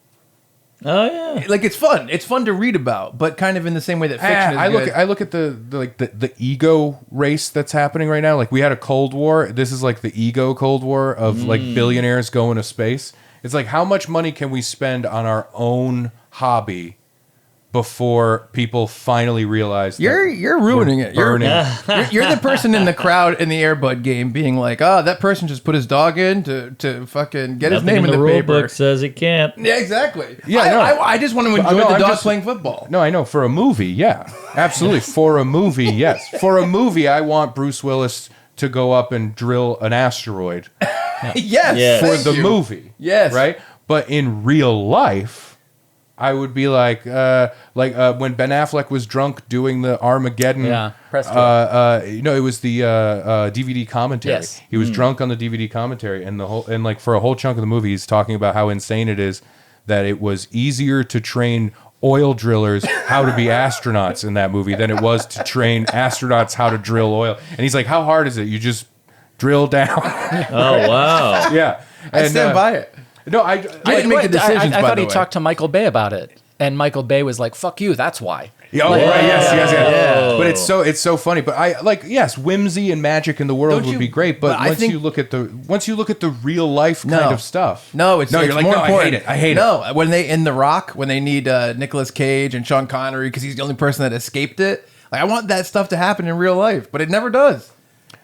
yeah. it's fun. It's fun to read about, but kind of in the same way that fiction is I good. look at the ego race that's happening right now. Like we had a Cold War. This is like the ego Cold War of like billionaires going to space. It's like how much money can we spend on our own hobby before people finally realize that You're ruining it. You're, burning. you're the person in the crowd in the Air Bud game being like, oh, that person just put his dog in to fucking get his Nothing name in the rule paper. book says it can't. Yeah, exactly. Yeah, no. I just want to enjoy no, the I'm dog just- playing football. No, I know. For a movie, yeah. Absolutely. For a movie, yes. For a movie, I want Bruce Willis to go up and drill an asteroid Yes. Yeah. for thank the you. movie. Yes. Right? But in real life, I would be like when Ben Affleck was drunk doing the Armageddon. Yeah, press tour. It was the DVD commentary. Yes. He was drunk on the DVD commentary, and like for a whole chunk of the movie, he's talking about how insane it is that it was easier to train oil drillers how to be astronauts in that movie than it was to train astronauts how to drill oil. And he's like, how hard is it? You just drill down. Oh, wow. Yeah. I stand by it. No, I didn't make the decisions, I by thought the he way. talked to Michael Bay about it, and Michael Bay was like, "Fuck you, that's why." Yeah, right, yes. Yeah. But it's so funny. But yes, whimsy and magic in the world Don't would you- be great. But but I once think- you look at the real life kind of stuff. No, it's you're like, more no, important. I hate it. No, when they in The Rock, when they need Nicolas Cage and Sean Connery because he's the only person that escaped it. Like I want that stuff to happen in real life, but it never does.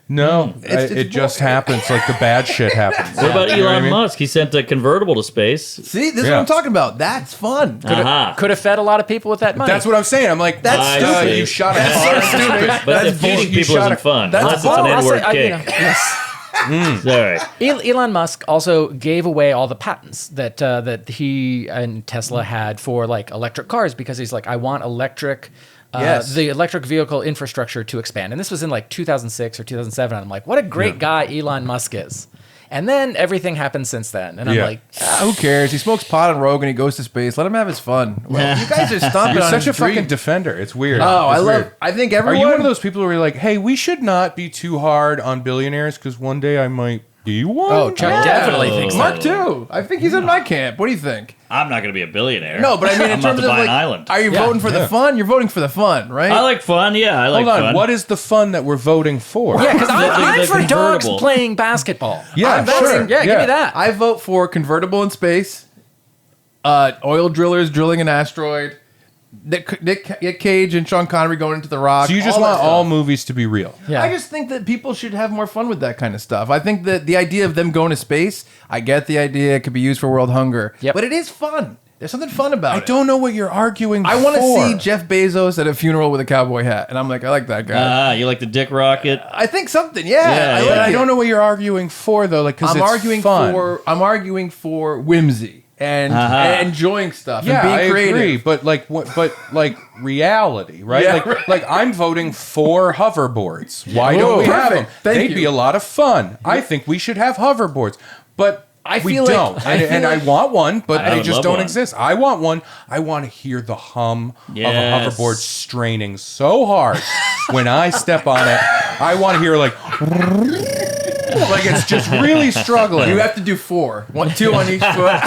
No, It's it just boring. happens. Like the bad shit happens. What about You know what I Elon mean? Musk? He sent a convertible to space. See, this is Yeah. what I'm talking about. That's fun. Aha. Could have fed a lot of people with that money. That's what I'm saying. I'm like, That's stupid. You shot a That's car. so stupid. But That's feeding bull- people isn't fun. that's Unless it's bull- an I'll N-word I- you cake. know, yes. Sorry. Elon Musk also gave away all the patents that he and Tesla had for like electric cars because he's like, I want the electric vehicle infrastructure to expand. And this was in like 2006 or 2007. And I'm like, what a great guy Elon Musk is. And then everything happened since then. And I'm like, who cares? He smokes pot on Rogue and he goes to space. Let him have his fun. Well, you guys are stomping You're on such his a fucking dream. defender. It's weird. I think everyone... Are you one of those people where you're like, hey, we should not be too hard on billionaires because one day I might be one? oh, Chuck definitely thinks Mark that. too. I think he's in my camp. What do you think? I'm not going to be a billionaire. No, but I mean, in I'm about terms to of buy like, an island. are you voting for the fun? You're voting for the fun, right? I like fun. Yeah, I like Hold on. fun. What is the fun that we're voting for? Yeah, because I'm The for dogs convertible. playing basketball. Yeah, I'm voting- sure. Yeah, give me that. I vote for convertible in space, oil drillers drilling an asteroid, Nick Cage and Sean Connery going into the rock. So you just all that want stuff. all movies to be real. Yeah. I just think that people should have more fun with that kind of stuff. I think that the idea of them going to space, I get the idea it could be used for world hunger, Yep. but it is fun. There's something fun about it. I don't know what you're arguing I want to for. see Jeff Bezos at a funeral with a cowboy hat, and I'm like, I like that guy. You like the dick rocket? I think something, yeah. Yeah, like I it. don't know what you're arguing for though, like because I'm it's arguing fun. I'm arguing for whimsy and, and enjoying stuff Yeah, and being I creative. agree, but like reality, right? Yeah, like I'm voting for hoverboards. Why don't we have them? Perfect. Thank They'd you. be a lot of fun. I think we should have hoverboards, but I we feel like- don't. I feel and like- I want one, but I they would just love don't one. exist. I want one. I want to hear the hum of a Yes. hoverboard straining so hard when I step on it. I want to hear like it's just really struggling. You have to do 4. 2 on each foot.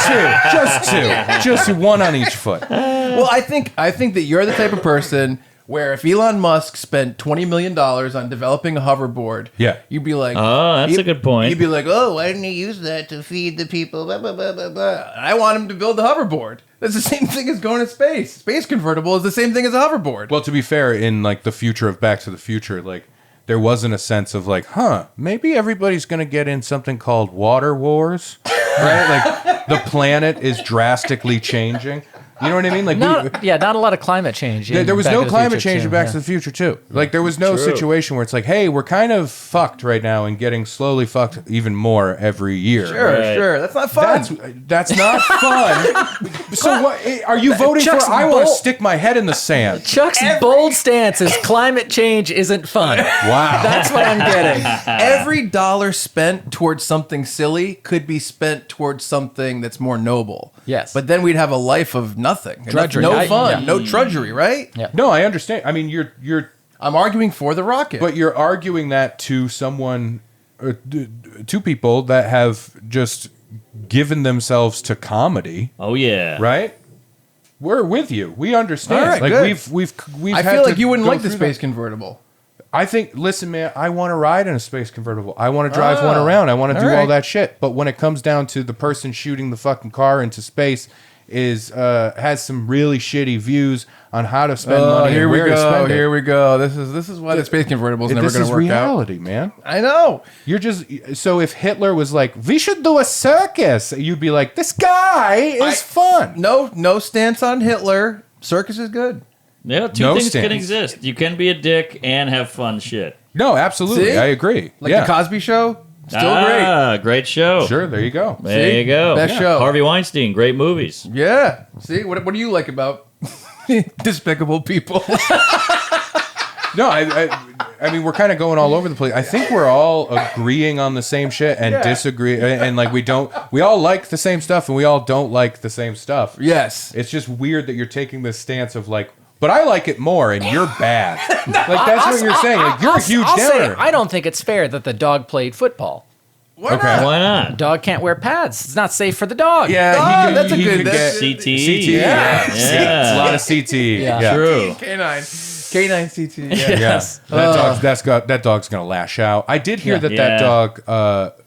Just one on each foot. Well, I think that you're the type of person where if Elon Musk spent $20 million on developing a hoverboard, Yeah. you'd be like, Oh, that's a good point. You'd be like, oh, why didn't he use that to feed the people? Blah, blah, blah, blah, blah. I want him to build the hoverboard. That's the same thing as going to space. Space convertible is the same thing as a hoverboard. Well, to be fair, in like the future of Back to the Future, like there wasn't a sense of like, maybe everybody's gonna get in something called water wars, right? Like the planet is drastically changing. You know what I mean? Like not a lot of climate change. in there was Back no to the climate Future, change too. in Back Yeah. to the Future too. Like there was no True. situation where it's like, hey, we're kind of fucked right now and getting slowly fucked even more every year. Right. Sure. That's not fun. That's not fun. So what are you voting Chuck's for? I want to bold- stick my head in the sand. Chuck's bold stance is climate change isn't fun. Wow. That's what I'm getting. Every dollar spent towards something silly could be spent towards something that's more noble. Yes. But then we'd have a life of nothing. Drudgery. No fun. Yeah. No drudgery, right? Yeah. No, I understand. I mean, you're I'm arguing for the rocket. but you're arguing that to someone, to people that have just given themselves to comedy, Oh, yeah. right? We're with you. We understand. All right, like good. we've I had feel like to you wouldn't go like the through space that. convertible. I think, listen, man, I want to ride in a space convertible. I want to drive one around. I want to do all right. that shit. But when it comes down to the person shooting the fucking car into space, has some really shitty views on how to spend money here and we where to go. spend it. Here we go. This is why the space convertible is never This going is to work reality, man. out. I know. You're just so if Hitler was like, we should do a circus, you'd be like, this guy is fun. No stance on Hitler. Circus is good. Yeah, two No things stance. can exist. You can be a dick and have fun shit. No, absolutely, See? I agree. Like yeah, the Cosby Show. Still great. Great show. sure. There you go. There See? you go. Best show. Harvey Weinstein, great movies. Yeah. See, what do you like about despicable people? No, I mean, we're kind of going all over the place. I think we're all agreeing on the same shit and disagree, and like we all like the same stuff, and we all don't like the same stuff. Yes. It's just weird that you're taking this stance of like, but I like it more, and you're bad. Like that's what you're saying. Like you're a huge I'll say, downer. I don't think it's fair that the dog played football. Why Okay. not? Why not? Dog can't wear pads. It's not safe for the dog. Yeah, Oh, that's a good- get that's- CTE. CT. Yeah, Yeah. a lot of CT. Yeah. True. K9 CT. Yeah. Yes, that dog's gonna lash out. I did hear that Yeah. dog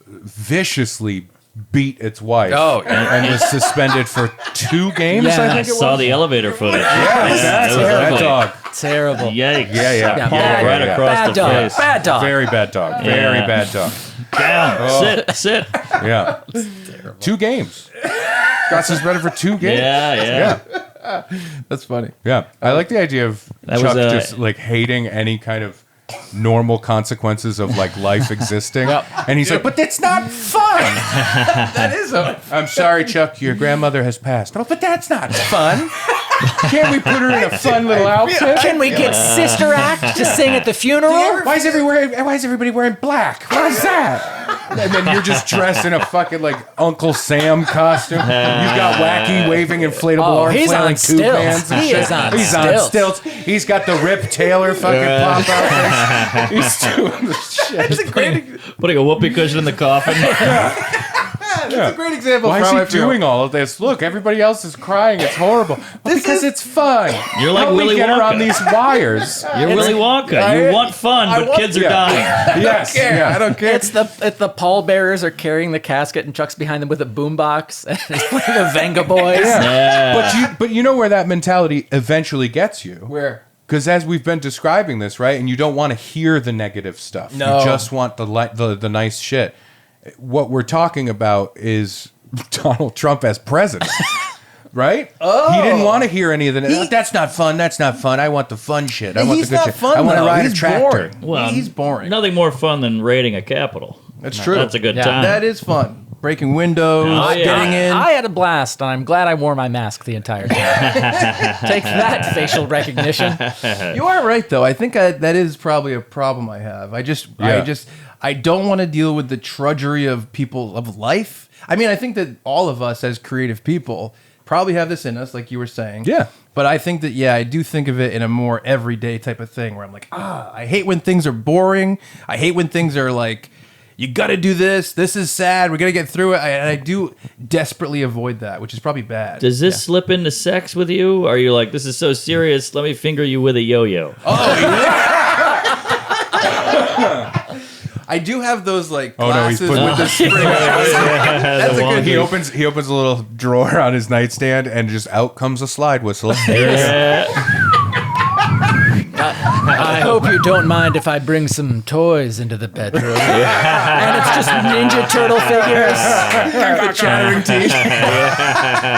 viciously beat its wife. Oh, and was suspended for 2 games. Yeah. I I think it saw was. the elevator footage. That's it was that ugly. dog. Terrible. Yikes. Yeah. Yeah, Paw bad, right yeah. across bad the dog. face. Bad dog. Very bad dog. Very Yeah. bad dog. Down. Sit. Yeah. 2 games. Got suspended for 2 games. Yeah. Yeah. That's funny. Yeah. I like the idea of That Chuck was, just like hating any kind of normal consequences of like life existing. And he's like, but that's not fun. That is I'm sorry, Chuck, your grandmother has passed. Oh, but that's not fun. Can't we put her in a fun little outfit? Can we get Sister Act to sing at the funeral? Why is everybody wearing black? What is that? And then you're just dressed in a fucking like Uncle Sam costume. You've got Wacky waving inflatable arm he's flailing on tube bands. stilts. He is on He's on stilts. He's got the Rip Taylor fucking pop out thing. He's doing the shit. That's a great, Putting a whoopee cushion in the coffin. that's a great example. Why of how I is he feel. doing all of this? Look, everybody else is crying. It's horrible. Well, because it's fun. You're like How do we Willy get her Wonka. on these wires? You're Willy Wonka. You want fun, but kids are dying. Yes. I don't care. It's the pallbearers are carrying the casket and Chuck's behind them with a boombox and he's playing the Venga Boys. Yeah. But you know where that mentality eventually gets you. Where? Because as we've been describing this, right, and you don't want to hear the negative stuff. No. You just want the nice shit. What we're talking about is Donald Trump as president. Right? Oh. He didn't want to hear any of the... that's not fun. That's not fun. I want the fun shit. I want He's the good not shit. fun, I want to though. ride He's a tractor. boring. Well, he's boring. Nothing more fun than raiding a Capitol. That's true. That's a good Yeah. time. That is fun. Breaking windows, Oh, yeah. getting in. I had a blast, and I'm glad I wore my mask the entire time. Take that, facial recognition. You are right, though. I think that is probably a problem I have. I don't want to deal with the drudgery of people of life. I mean, I think that all of us as creative people probably have this in us, like you were saying. Yeah. But I think that, I do think of it in a more everyday type of thing where I'm like, I hate when things are boring. I hate when things are like, you got to do this. This is sad. We got to get through it. And I do desperately avoid that, which is probably bad. Does this slip into sex with you? Are you like, this is so serious, let me finger you with a yo-yo? I do have those like Oh, no, he's glasses putting- with the spring. That's a good He opens a little drawer on his nightstand, and just out comes a slide whistle. I hope you don't mind if I bring some toys into the bedroom. And it's just Ninja Turtle figures. the chattering teeth.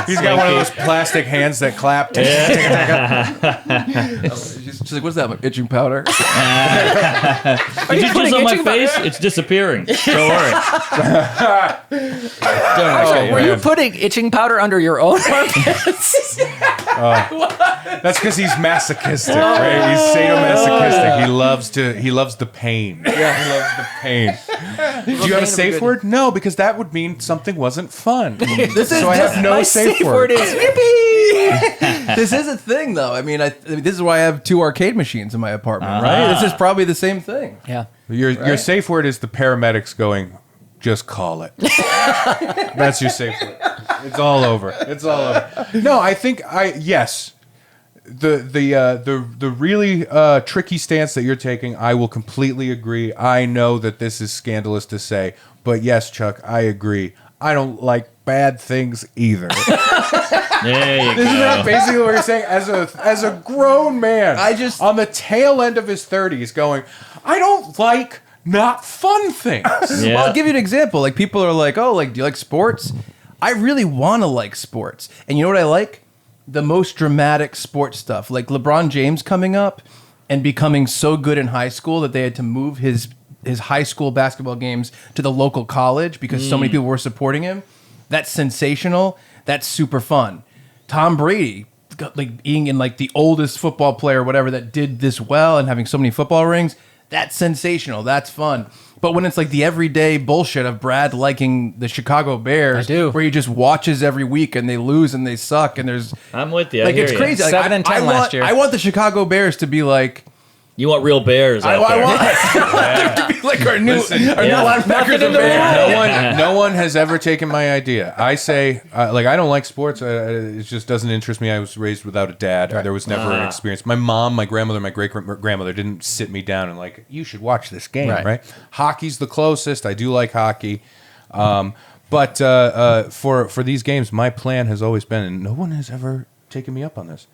He's got one of those plastic hands that clap. She's like, what's that? Like itching powder? Did you just on my face? It's disappearing. Don't worry. Were you putting itching powder under your own armpits? That's because he's masochistic, right? He's sadomasochistic. He loves the pain. Yeah, he loves the pain. Do you have a safe word? No, because that would mean something wasn't fun. So I have no My safe word. is yippee. This is a thing, though. I mean, this is why I have 2 arcade machines in my apartment, right? This is probably the same thing. Yeah. Your safe word is the paramedics going, just call it. That's your safe word. It's all over. It's all over. No, I think yes. The really tricky stance that you're taking, I will completely agree. I know that this is scandalous to say, but yes, Chuck, I agree. I don't like bad things either. There you Isn't go. that basically what you're saying? As a grown man, I just- on the tail end of his 30s, going, I don't like not fun things. Yeah. Well, I'll give you an example. Like, people are like, oh, like, do you like sports? I really want to like sports. And you know what I like? The most dramatic sports stuff. Like LeBron James coming up and becoming so good in high school that they had to move his high school basketball games to the local college because so many people were supporting him. That's sensational. That's super fun. Tom Brady, like being in like the oldest football player, or whatever, that did this well and having so many football rings, that's sensational. That's fun. But when it's like the everyday bullshit of Brad liking the Chicago Bears, I do. where he just watches every week and they lose and they suck and there's I'm with you. I like hear it's you. crazy. Like, 7 and 10 last year. I want the Chicago Bears to be like You want real bears out there. I want them to be like our new linebackers of Bears. No one has ever taken my idea. I say, like, I don't like sports. It just doesn't interest me. I was raised without a dad. There was never an experience. My mom, my grandmother, my great-grandmother didn't sit me down and like, you should watch this game, right? Hockey's the closest. I do like hockey. But for these games, my plan has always been, and no one has ever taken me up on this,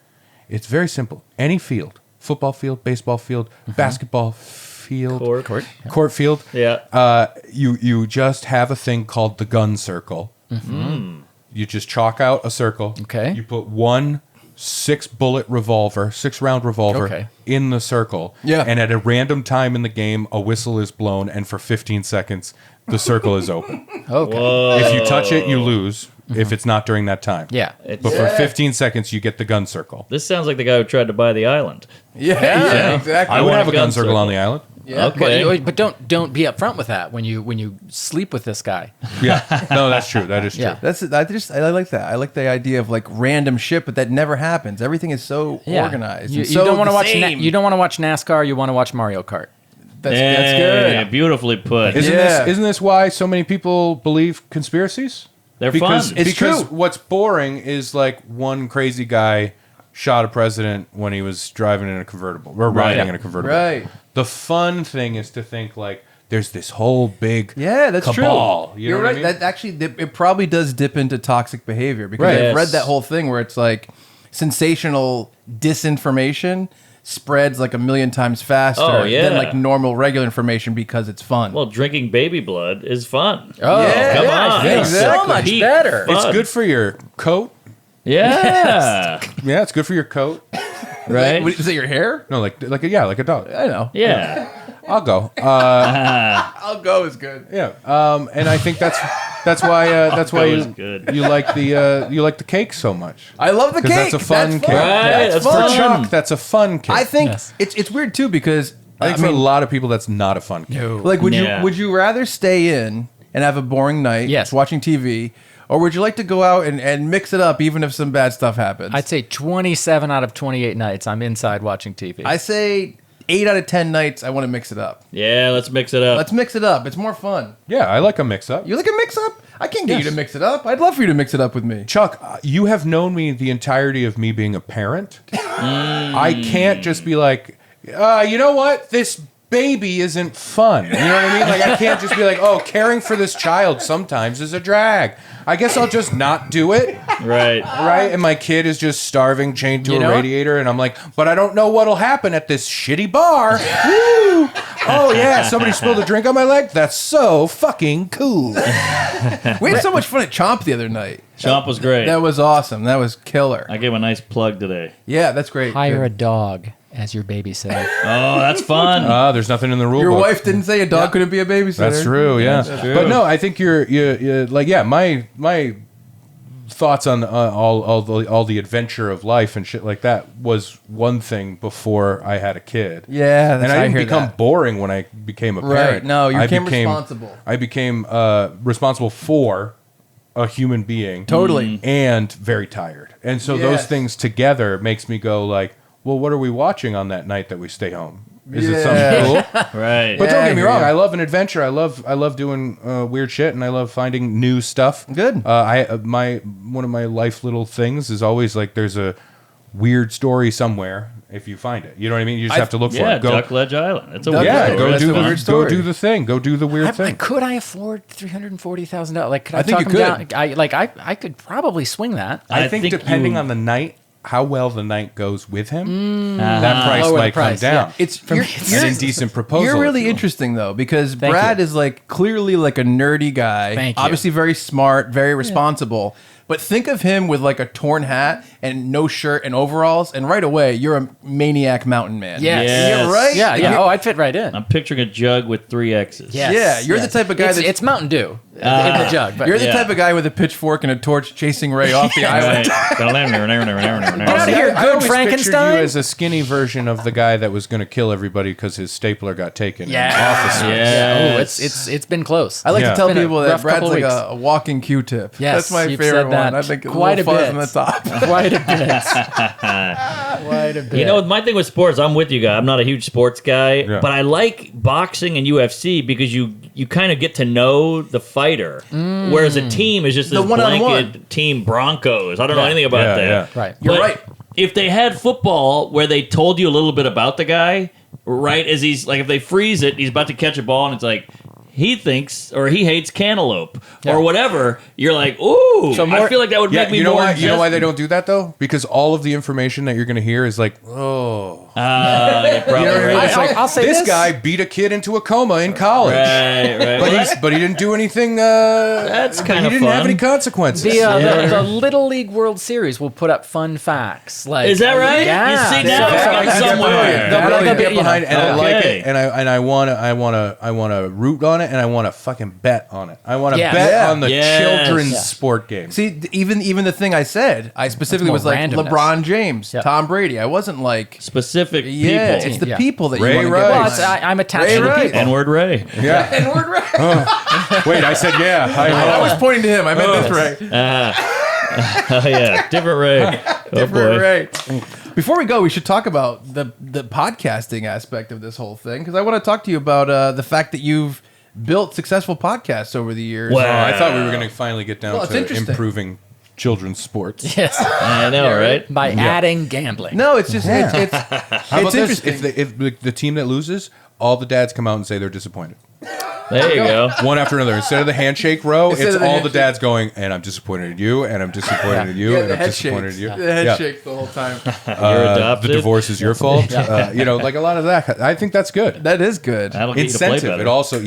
it's very simple. Any field, football field, baseball field, basketball field, court field. Yeah. You just have a thing called the gun circle. You just chalk out a circle. Okay. You put one 6-bullet revolver, 6-round revolver in the circle. Yeah. And at a random time in the game, a whistle is blown, and for 15 seconds, the circle is open. Okay. Whoa. If you touch it, you lose. If it's not during that time. Yeah. But for 15 seconds, you get the gun circle. This sounds like the guy who tried to buy the island. Yeah, exactly. I would want have a a gun gun circle circle. on the island. Yeah. Okay. But don't be upfront with that when you sleep with this guy. Yeah. No, that's true. That is true. Yeah. I like that. I like the idea of like random shit, but that never happens. Everything is so organized. You, and you so don't want to the watch. same. You don't want to watch NASCAR. You want to watch Mario Kart. That's Yeah, good. beautifully put. Isn't this why so many people believe conspiracies? They're because, fun. It's because true. what's boring is like one crazy guy shot a president when he was driving in a convertible or riding in a convertible. Right. The fun thing is to think like there's this whole big Yeah, that's cabal. true. You know You're what I right. mean? That actually, it probably does dip into toxic behavior because Right. I've Yes. read that whole thing where it's like sensational disinformation spreads like a million times faster Oh, yeah. than like normal regular information because it's fun. Well, drinking baby blood is fun. Oh, Yeah, come on. yeah, It's exactly. so much peak better. fun. It's good for your coat. Yeah. Yeah, it's good for your coat. Right? Is it your hair? No, like a dog. I know. Yeah. I'll go. I'll go is good. Yeah, and I think that's why That was you good. you like the cake so much. I love the 'Cause cake. that's a fun That's cake. Right, that's For fun. Chuck, that's a fun cake. I think Yes. it's weird too because I think for a lot of people that's not a fun cake. like Yeah. would you rather stay in and have a boring night Yes. watching TV, or would you like to go out and mix it up even if some bad stuff happens? I'd say 27 out of 28 nights I'm inside watching TV. I say 8 out of 10 nights I want to mix it up. Yeah, let's mix it up. Let's mix it up. It's more fun. Yeah, I like a mix-up. You like a mix up? I can't get you Yes. to mix it up. I'd love for you to mix it up with me. Chuck, you have known me the entirety of me being a parent. I can't just be like, you know what? This baby isn't fun. You know what I mean? Like, I can't just be like, oh, caring for this child sometimes is a drag. I guess I'll just not do it. Right. Right? And my kid is just starving, chained to You a know what? radiator, and I'm like, but I don't know what'll happen at this shitty bar. Woo! Oh yeah, somebody spilled a drink on my leg? That's so fucking cool. We had so much fun at Chomp the other night. Chomp was great. That was awesome. That was killer. I gave him a nice plug today. Yeah, that's great. Hire a Good. dog as your babysitter. Oh, that's fun. There's nothing in the rule Your book. wife didn't say a dog couldn't be a babysitter. That's true, yeah. true. But no, I think you're like, yeah, my thoughts on all the adventure of life and shit like that was one thing before I had a kid. Yeah, and I didn't hear become that. boring when I became a Right, parent. no, you I became responsible. I became responsible for a human being. Totally. And very tired. And so those Yes. things together makes me go like, well, what are we watching on that night that we stay home? Is it Yeah. something cool? Right. But Yeah, don't I get me hear wrong. ya. I love an adventure. I love doing weird shit, and I love finding new stuff. Good. One of my life little things is always like there's a weird story somewhere. If you find it, you know what I mean. You just have to look for Yeah, it. Go, Duck Ledge Island. It's a Duck weird yeah, Ledge. story. go That's do a the weird story. Go do the thing. Go do the weird thing. Could I afford $340,000? Like, could I, I think talk you him could. down? I could probably swing that. I I think think depending you- on the night, how well the night goes with him, that price Lower the might price, come down. yeah. It's For me, you're, it's an indecent proposal. You're if really you will. interesting though because Thank Brad you. is like clearly like a nerdy guy. Thank you. Obviously very smart, very responsible. But think of him with like a torn hat and no shirt and overalls, and right away you're a maniac mountain man. Yes. Yes. You're right. Yeah, yeah. You're- Oh, I'd fit right in. I'm picturing a jug with 3 X's. Yes, Yeah, you're the yes. type of guy It's Mountain Dew in the jug. But You're the Yeah. type of guy with a pitchfork and a torch chasing Ray off the island. Get out of here, I good always Frankenstein. pictured you as a skinny version of the guy that was going to kill everybody because his stapler got taken. Yeah. in Office Space. Yeah. Oh, Yes. it's been close. I like Yeah. to tell It's been a people that rough Brad's couple like weeks. a walking Q-tip. Yes, That's my you've favorite said that one. I think quite a little fuzz bit. on the top. Quite a bit. Quite a bit. You know, my thing with sports, I'm with you guys. I'm not a huge sports guy, Yeah. but I like boxing and UFC because you kind of get to know the fighter, whereas a team is just this The one-on-one. blanket team Broncos. I don't know Yeah. anything about Yeah, that. yeah. Right. You're But right. If they had football where they told you a little bit about the guy, right as he's like, if they freeze it, he's about to catch a ball, and it's like, he thinks or he hates cantaloupe or whatever, you're like, ooh, I feel like that would make me more. You know why they don't do that though? Because all of the information that you're going to hear is like, oh. You're probably right. It's like, I'll say this guy beat a kid into a coma in college. Right. But he didn't do anything. That's kind of He didn't have any consequences. The Little League World Series will put up fun facts. Like, is that right? Yeah. You see now I it's somewhere. get behind it, and I like Okay. it, and I want to root on it, and I want to fucking bet on it. I want to bet on the children's sport game. See, even the thing I said, I specifically was like randomness. LeBron James, Tom Brady. I wasn't like Specific people. it's the people that Ray you want to Rice. get. Well, I'm attached to the Right. people. N-word Ray. Yeah. N-word Ray. Wait, I said yeah. I was pointing to him. I meant this Ray. Oh yeah, different Ray. Different Ray. Before we go, we should talk about the podcasting aspect of this whole thing, because I want to talk to you about the fact that you've built successful podcasts over the years. Oh, I thought we were going to finally get down it's to interesting. improving children's sports. Yes. I know, right? By adding gambling. No, it's just How it's about this? interesting. If the team that loses, all the dads come out and say they're disappointed. There you go. One after another. Instead of the handshake row, Instead it's of the all handshake. the dads going, and I'm disappointed in you, and I'm disappointed in you, and I'm disappointed in you. The head shakes the whole time. You're adopted. The divorce is your fault. Like a lot of that. I think that's good. That is good. That'll get you to play Incentive. better. It also,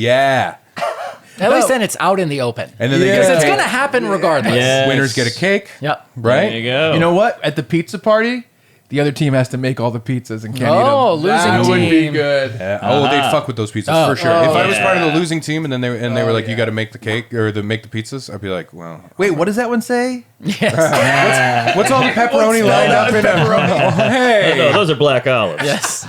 At least then it's out in the open. And then they Because get it's a going cake. to happen regardless. Yes. Winners get a cake. Yep. Right? There you go. You know what? At the pizza party, the other team has to make all the pizzas and can't eat them. Oh, losing that would be team. good. They'd fuck with those pizzas for sure. If I was yeah. part of the losing team and then they were like, you got to make the cake or make the pizzas, I'd be like, well, Wait, what does that one say? Yes. what's all the pepperoni lined up in a hey? No, those are black olives. Yes.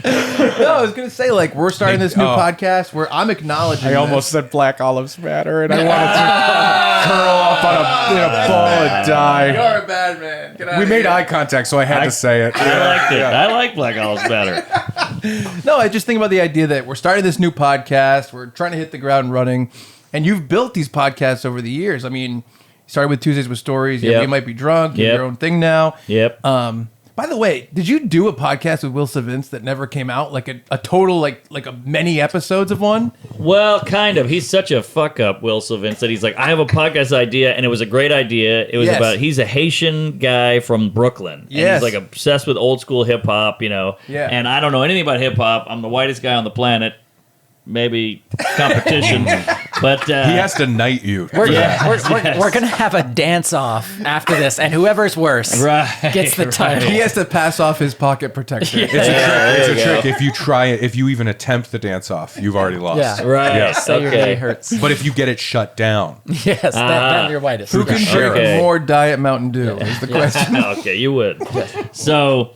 No, I was gonna say like we're starting this new podcast where I'm acknowledging. this. said black olives matter, and I wanted to curl up on a ball and die. You're a bad man. Get out We of made here. eye contact, so I had to say it. I liked it. I like black olives better. No, I just think about the idea that we're starting this new podcast. We're trying to hit the ground running, and you've built these podcasts over the years. I mean, you started with Tuesdays with Stories. Yep. You might be drunk. You have Yep. your own thing now. Yep. By the way, did you do a podcast with Wil Sylvince that never came out? Like a total like a many episodes of one? Well, kind of. He's such a fuck up, Wil Sylvince, that he's like, I have a podcast idea, and it was a great idea. It was Yes. about, he's a Haitian guy from Brooklyn. And Yes. he's like obsessed with old school hip hop, Yeah. And I don't know anything about hip hop. I'm the whitest guy on the planet. Maybe competition. But He has to knight you. We're going to have a dance off after this, and whoever's worse gets the title. He has to pass off his pocket protector. It's a trick. If you try it, if you even attempt the dance off, you've already lost. Yeah. Right. Yeah. So your knee hurts. But if you get it shut down, Yes, then you're whitest. Who can drink Okay. more Diet Mountain Dew is the question. Okay, you would. So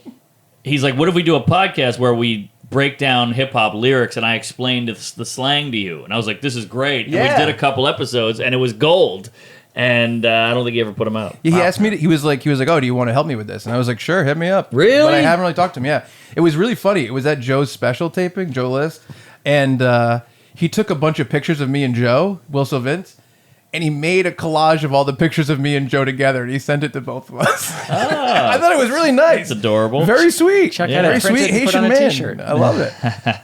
he's like, what if we do a podcast where we break down hip hop lyrics and I explained the slang to you? And I was like, this is great. And Yeah. we did a couple episodes and it was gold. And I don't think he ever put them out. He asked me. He was like, oh, do you want to help me with this? And I was like, sure, hit me up. Really? But I haven't really talked to him. Yeah, it was really funny. It was at Joe's special taping, Joe List, and he took a bunch of pictures of me and Joe, Wil Sylvince, and he made a collage of all the pictures of me and Joe together, and he sent it to both of us. I thought it was really nice. It's adorable. Very sweet. Check Yeah. out Very it. Print sweet it and put Haitian on a man. t-shirt. I love it.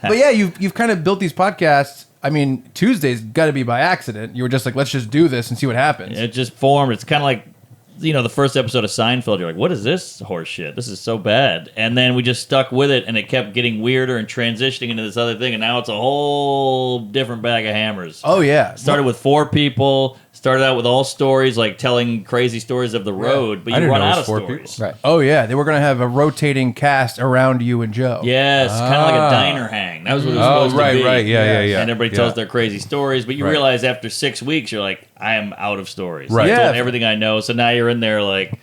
But yeah, you've kind of built these podcasts. I mean, Tuesday's got to be by accident. You were just like, let's just do this and see what happens. It just formed. It's kind of like, the first episode of Seinfeld. You're like, what is this horse shit? This is so bad. And then we just stuck with it, and it kept getting weirder and transitioning into this other thing. And now it's a whole different bag of hammers. Oh yeah, Started with 4 people. Started out with all stories, like telling crazy stories of the road, but I you didn't run know it out was of 4 stories. people. Right. Oh yeah, they were gonna have a rotating cast around you and Joe. Yes, kind of like a diner hang. That was what it was supposed to be. right. Yeah. And everybody tells Yeah. their crazy stories, but you Right. realize after 6 weeks, you're like, I am out of stories. Right. I've told Yeah. everything I know, so now you're in there like,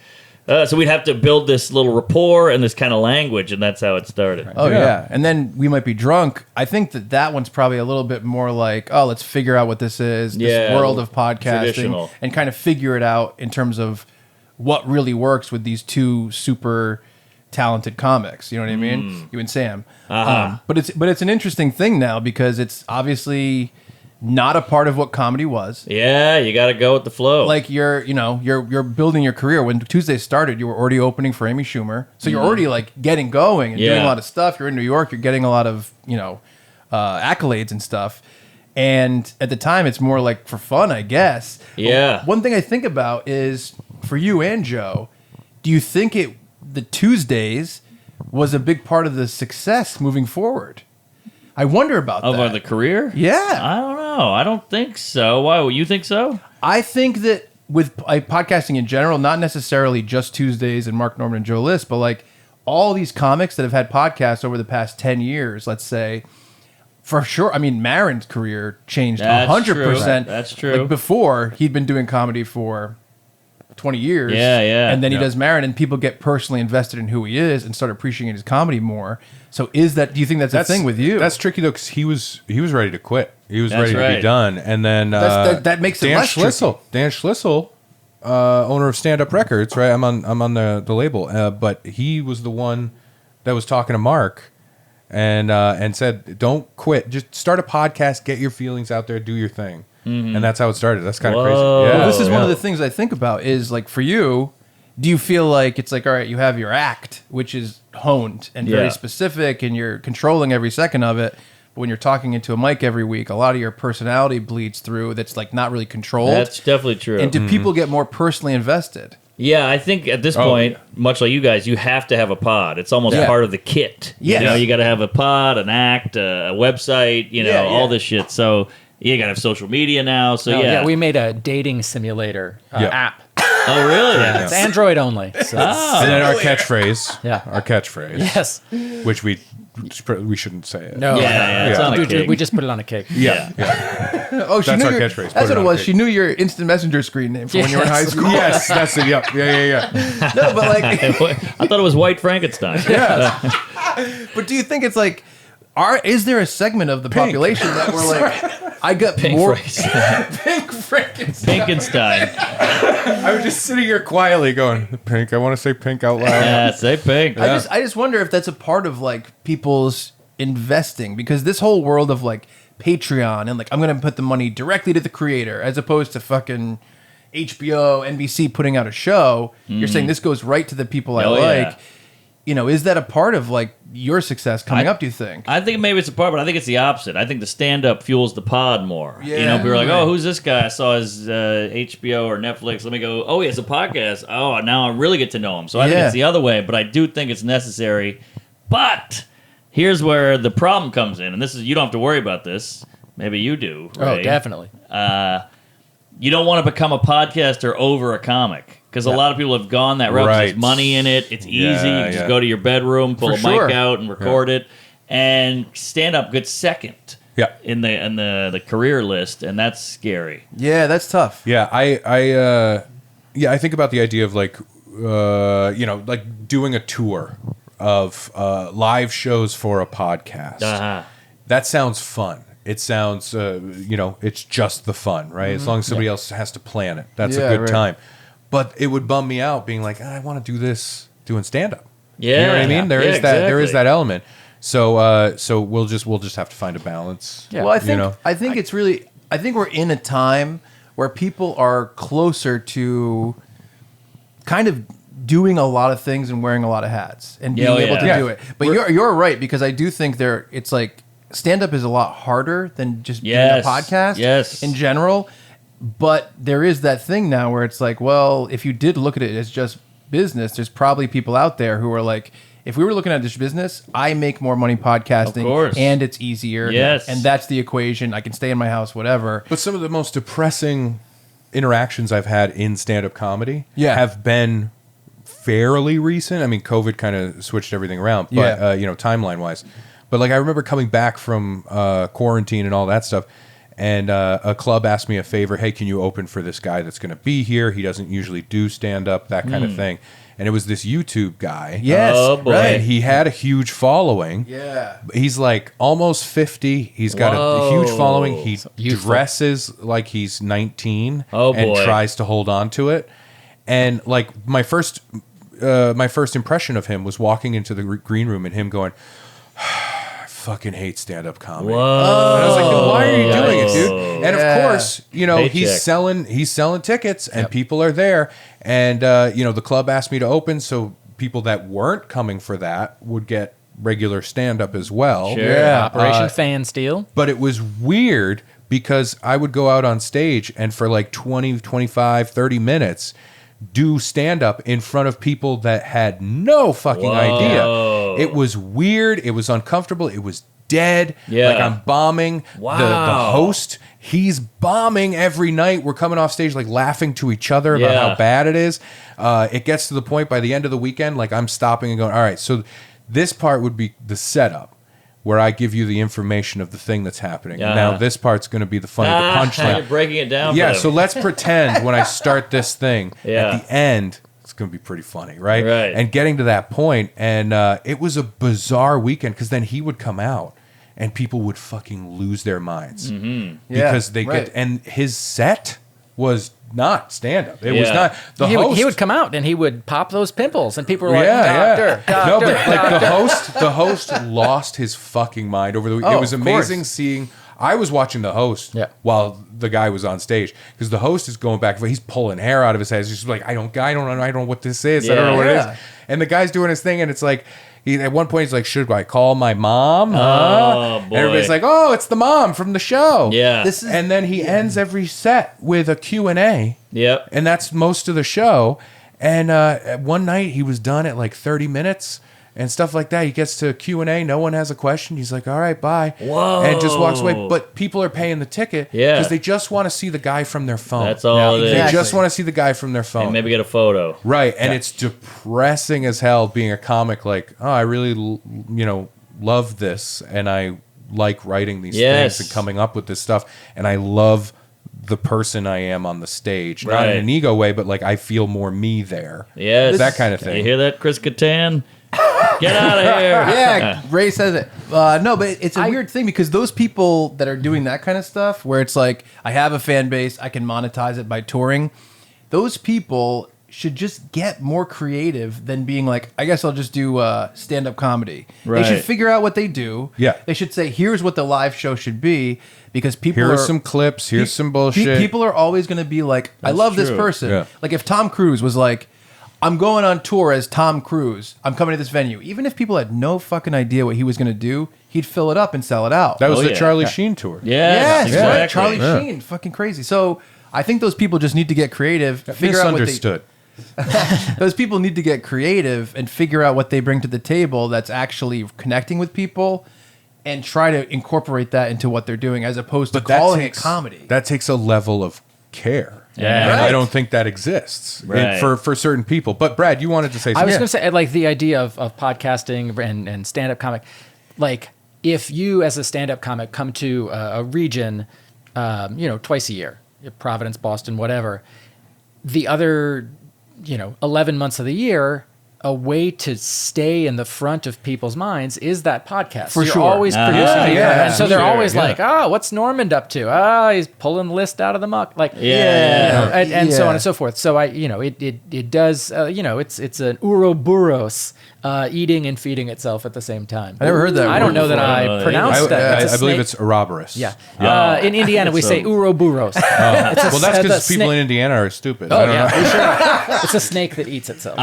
so we'd have to build this little rapport and this kind of language, and that's how it started. Oh yeah. And then we might be drunk. I think that one's probably a little bit more like, oh, let's figure out what this is, this Yeah, world of podcasting, traditional. and kind of figure it out in terms of what really works with these two super talented comics. You know what I mean? You and Sam. But it's an interesting thing now because it's obviously not a part of what comedy was. Yeah, you got to go with the flow. Like you're building your career. When Tuesday started, you were already opening for Amy Schumer, so you're already like getting going and doing Yeah. a lot of stuff. You're in New York, you're getting a lot of accolades and stuff. And at the time, it's more like for fun, I guess. Yeah. But one thing I think about is for you and Joe, do you think the Tuesdays was a big part of the success moving forward? I wonder about that. Of the career? Yeah. I don't know. I don't think so. Why? You think so? I think that with podcasting in general, not necessarily just Tuesdays and Mark Norman and Joe List, but like all these comics that have had podcasts over the past 10 years, let's say, for sure. I mean, Marin's career changed 100%. That's true. Like before, he'd been doing comedy for 20 years. Yeah. And then he does Marin, and people get personally invested in who he is and start appreciating his comedy more. So do you think that's a thing with you? That's tricky though, because he was ready to quit. He was ready to be done, and then that makes it less tricky. Dan Schlissel, owner of Stand Up Records, right? I'm on the label, but he was the one that was talking to Mark, and said, "Don't quit. Just start a podcast, get your feelings out there, do your thing." And that's how it started. That's kind of crazy. Yeah, well, this is one of the things I think about is like for you, do you feel like it's like, all right, you have your act, which is honed and very specific and you're controlling every second of it. But when you're talking into a mic every week, a lot of your personality bleeds through that's like not really controlled. That's definitely true. And do people get more personally invested? Yeah, I think at this point, much like you guys, you have to have a pod. It's almost part of the kit. Yes. You know, you got to have a pod, an act, a website, all this shit. So you got to have social media now. So we made a dating simulator app. Oh, really? Yeah, it's Android only. So and then our catchphrase. Yeah. Our catchphrase. Yes. Which we shouldn't say it. No. It's on a cake. We just put it on a cake. Yeah. Oh, That's our catchphrase. That's what it was. She knew your instant messenger screen name from when you were in high school. Yes, that's it. Yeah. No, but like, I thought it was White Frankenstein. but do you think it's like, is there a segment of the population that we're like, I got Pink more Frankenstein. Pink Frankenstein. Pinkenstein. I was just sitting here quietly going, pink. I want to say pink out loud. Yeah, say pink. I just wonder if that's a part of like people's investing, because this whole world of like Patreon and like I'm gonna put the money directly to the creator as opposed to fucking HBO, NBC putting out a show. You're saying this goes right to the people I like. Yeah. You know, is that a part of like your success coming up, do you think? I think maybe it's a part, but I think it's the opposite. I think the stand-up fuels the pod more. Yeah. You know, people are like, oh, who's this guy? I saw his HBO or Netflix. Let me go, oh, he has a podcast. Oh, now I really get to know him. So I think it's the other way, but I do think it's necessary. But here's where the problem comes in, and this is, you don't have to worry about this. Maybe you do, Ray. Oh, definitely. You don't want to become a podcaster over a comic. Because a lot of people have gone that route. There's money in it. It's easy. You can just go to your bedroom, pull a mic out, and record it. And stand up gets second in the career list, and that's scary. Yeah, that's tough. Yeah, I think about the idea of like like doing a tour of live shows for a podcast. That sounds fun. It sounds it's just the fun, right? As long as somebody else has to plan it, that's a good time. But it would bum me out being like, I want to do this doing stand up. Yeah, you know what I mean. There is that. Exactly. There is that element. So we'll just have to find a balance. Yeah. Well, I think it's really. I think we're in a time where people are closer to kind of doing a lot of things and wearing a lot of hats and being able to do it. But you're right, because I do think it's like stand up is a lot harder than just doing a podcast in general. But there is that thing now where it's like, well, if you did look at it as just business, there's probably people out there who are like, if we were looking at this business, I make more money podcasting and it's easier. Yes. And that's the equation. I can stay in my house, whatever. But some of the most depressing interactions I've had in stand-up comedy have been fairly recent. I mean, COVID kind of switched everything around, but timeline-wise. But like I remember coming back from quarantine and all that stuff, and a club asked me a favor. Hey, can you open for this guy that's going to be here? He doesn't usually do stand-up, that kind of thing. And it was this YouTube guy. Yes. Oh, boy. Right. And he had a huge following. Yeah. He's like almost 50. He's got a huge following. He dresses like he's 19 and tries to hold on to it. And like my first impression of him was walking into the green room and him going, fucking hate stand-up comedy. Whoa. And I was like, why are you doing it, dude? And of course, Paycheck. he's selling tickets and people are there. And the club asked me to open, so people that weren't coming for that would get regular stand-up as well. Sure. Yeah. Operation Fan Steal. But it was weird because I would go out on stage and for like 20, 25, 30 minutes do stand up in front of people that had no fucking idea. It was weird. It was uncomfortable. It was dead. Yeah. Like I'm bombing. Wow. The host, he's bombing every night. We're coming off stage like laughing to each other about how bad it is. It gets to the point by the end of the weekend, like I'm stopping and going, all right, so this part would be the setup, where I give you the information of the thing that's happening. Now this part's going to be the funny, the punchline. You're breaking it down. Yeah, so let's pretend when I start this thing, at the end, it's going to be pretty funny, right? Right. And getting to that point, and it was a bizarre weekend, because then he would come out, and people would fucking lose their minds. Because they get, and his set was not stand-up. It was not. He would come out and he would pop those pimples, and people were like, doctor. No, but like the host lost his fucking mind over the week. It was amazing seeing. I was watching the host while the guy was on stage, because the host is going back. He's pulling hair out of his head. He's just like, I don't know what this is. I don't know what it is. And the guy's doing his thing, and it's like, at one point he's like, should I call my mom? Oh, boy. And everybody's like, oh, it's the mom from the show. Yeah. And then he ends every set with a Q&A. Yep. And that's most of the show. And one night he was done at like 30 minutes and stuff like that. He gets to Q&A. No one has a question. He's like, all right, bye. Whoa. And just walks away. But people are paying the ticket because they just want to see the guy from their phone. That's all it is. They just want to see the guy from their phone. And maybe get a photo. Right. And it's depressing as hell being a comic. Like, oh, I really, love this. And I like writing these things and coming up with this stuff. And I love the person I am on the stage. Not in an ego way, but like I feel more me there. Yes. That kind of thing. You hear that, Chris Kattan? Get out of here. Yeah, Ray says it. No, but it's a weird thing, because those people that are doing that kind of stuff, where it's like, I have a fan base, I can monetize it by touring, those people should just get more creative than being like, I guess I'll just do stand-up comedy. Right. They should figure out what they do. Yeah. They should say, here's what the live show should be, because people Here's some clips, here's some bullshit. People are always going to be like, I love this person. Yeah. Like if Tom Cruise was like, I'm going on tour as Tom Cruise, I'm coming to this venue. Even if people had no fucking idea what he was going to do, he'd fill it up and sell it out. That was the Charlie Sheen tour. Yes, exactly. right. Charlie Sheen, fucking crazy. So I think those people just need to get creative, figure out what they... Those people need to get creative and figure out what they bring to the table that's actually connecting with people, and try to incorporate that into what they're doing, as opposed to calling it comedy. That takes a level of care. Yeah. And I don't think that exists for certain people. But Brad, you wanted to say something. I was going to say, like, the idea of podcasting and stand-up comic, like, if you as a stand-up comic come to a region, twice a year, Providence, Boston, whatever, the other 11 months of the year, a way to stay in the front of people's minds is that podcast. For You're sure. always producing. And so they're always yeah. like, oh, what's Normand up to? Oh, he's pulling the list out of the muck. Like, and so on and so forth. So it does, it's an Ouroboros eating and feeding itself at the same time. I never heard that I don't word know that before. I pronounced that. I believe it's Ouroboros. Yeah. In Indiana, we say Ouroboros. Well, that's because people in Indiana are stupid. I don't know. It's a snake that eats itself.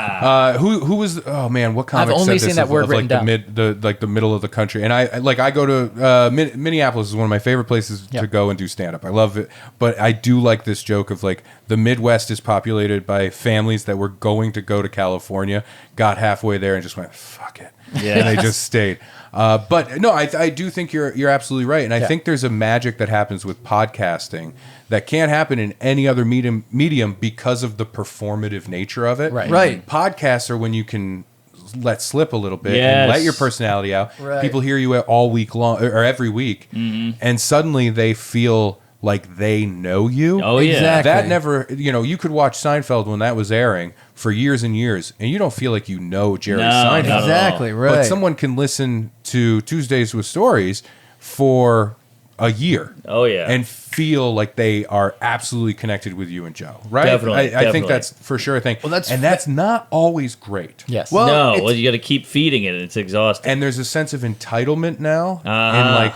Who was? Oh man, what comic? I've only said seen this that of, word of written down. the middle of the country, and I go to Minneapolis is one of my favorite places to go and do stand up. I love it, but I do like this joke of like the Midwest is populated by families that were going to go to California, got halfway there, and just went fuck it, and they just stayed. But no, I do think you're absolutely right, and I think there's a magic that happens with podcasting that can't happen in any other medium because of the performative nature of it. Right. Podcasts are when you can let slip a little bit and let your personality out. Right. People hear you all week long or every week, and suddenly they feel like they know you. Oh yeah, Exactly. That never, you could watch Seinfeld when that was airing for years and years, and you don't feel like you know Jerry Seinfeld. not at all. Exactly, right. But someone can listen to Tuesdays with Stories for a year. Oh, yeah. And feel like they are absolutely connected with you and Joe, right? Definitely, I think that's for sure a thing. Well, that's not always great. Yes. Well, you got to keep feeding it. It's exhausting. And there's a sense of entitlement now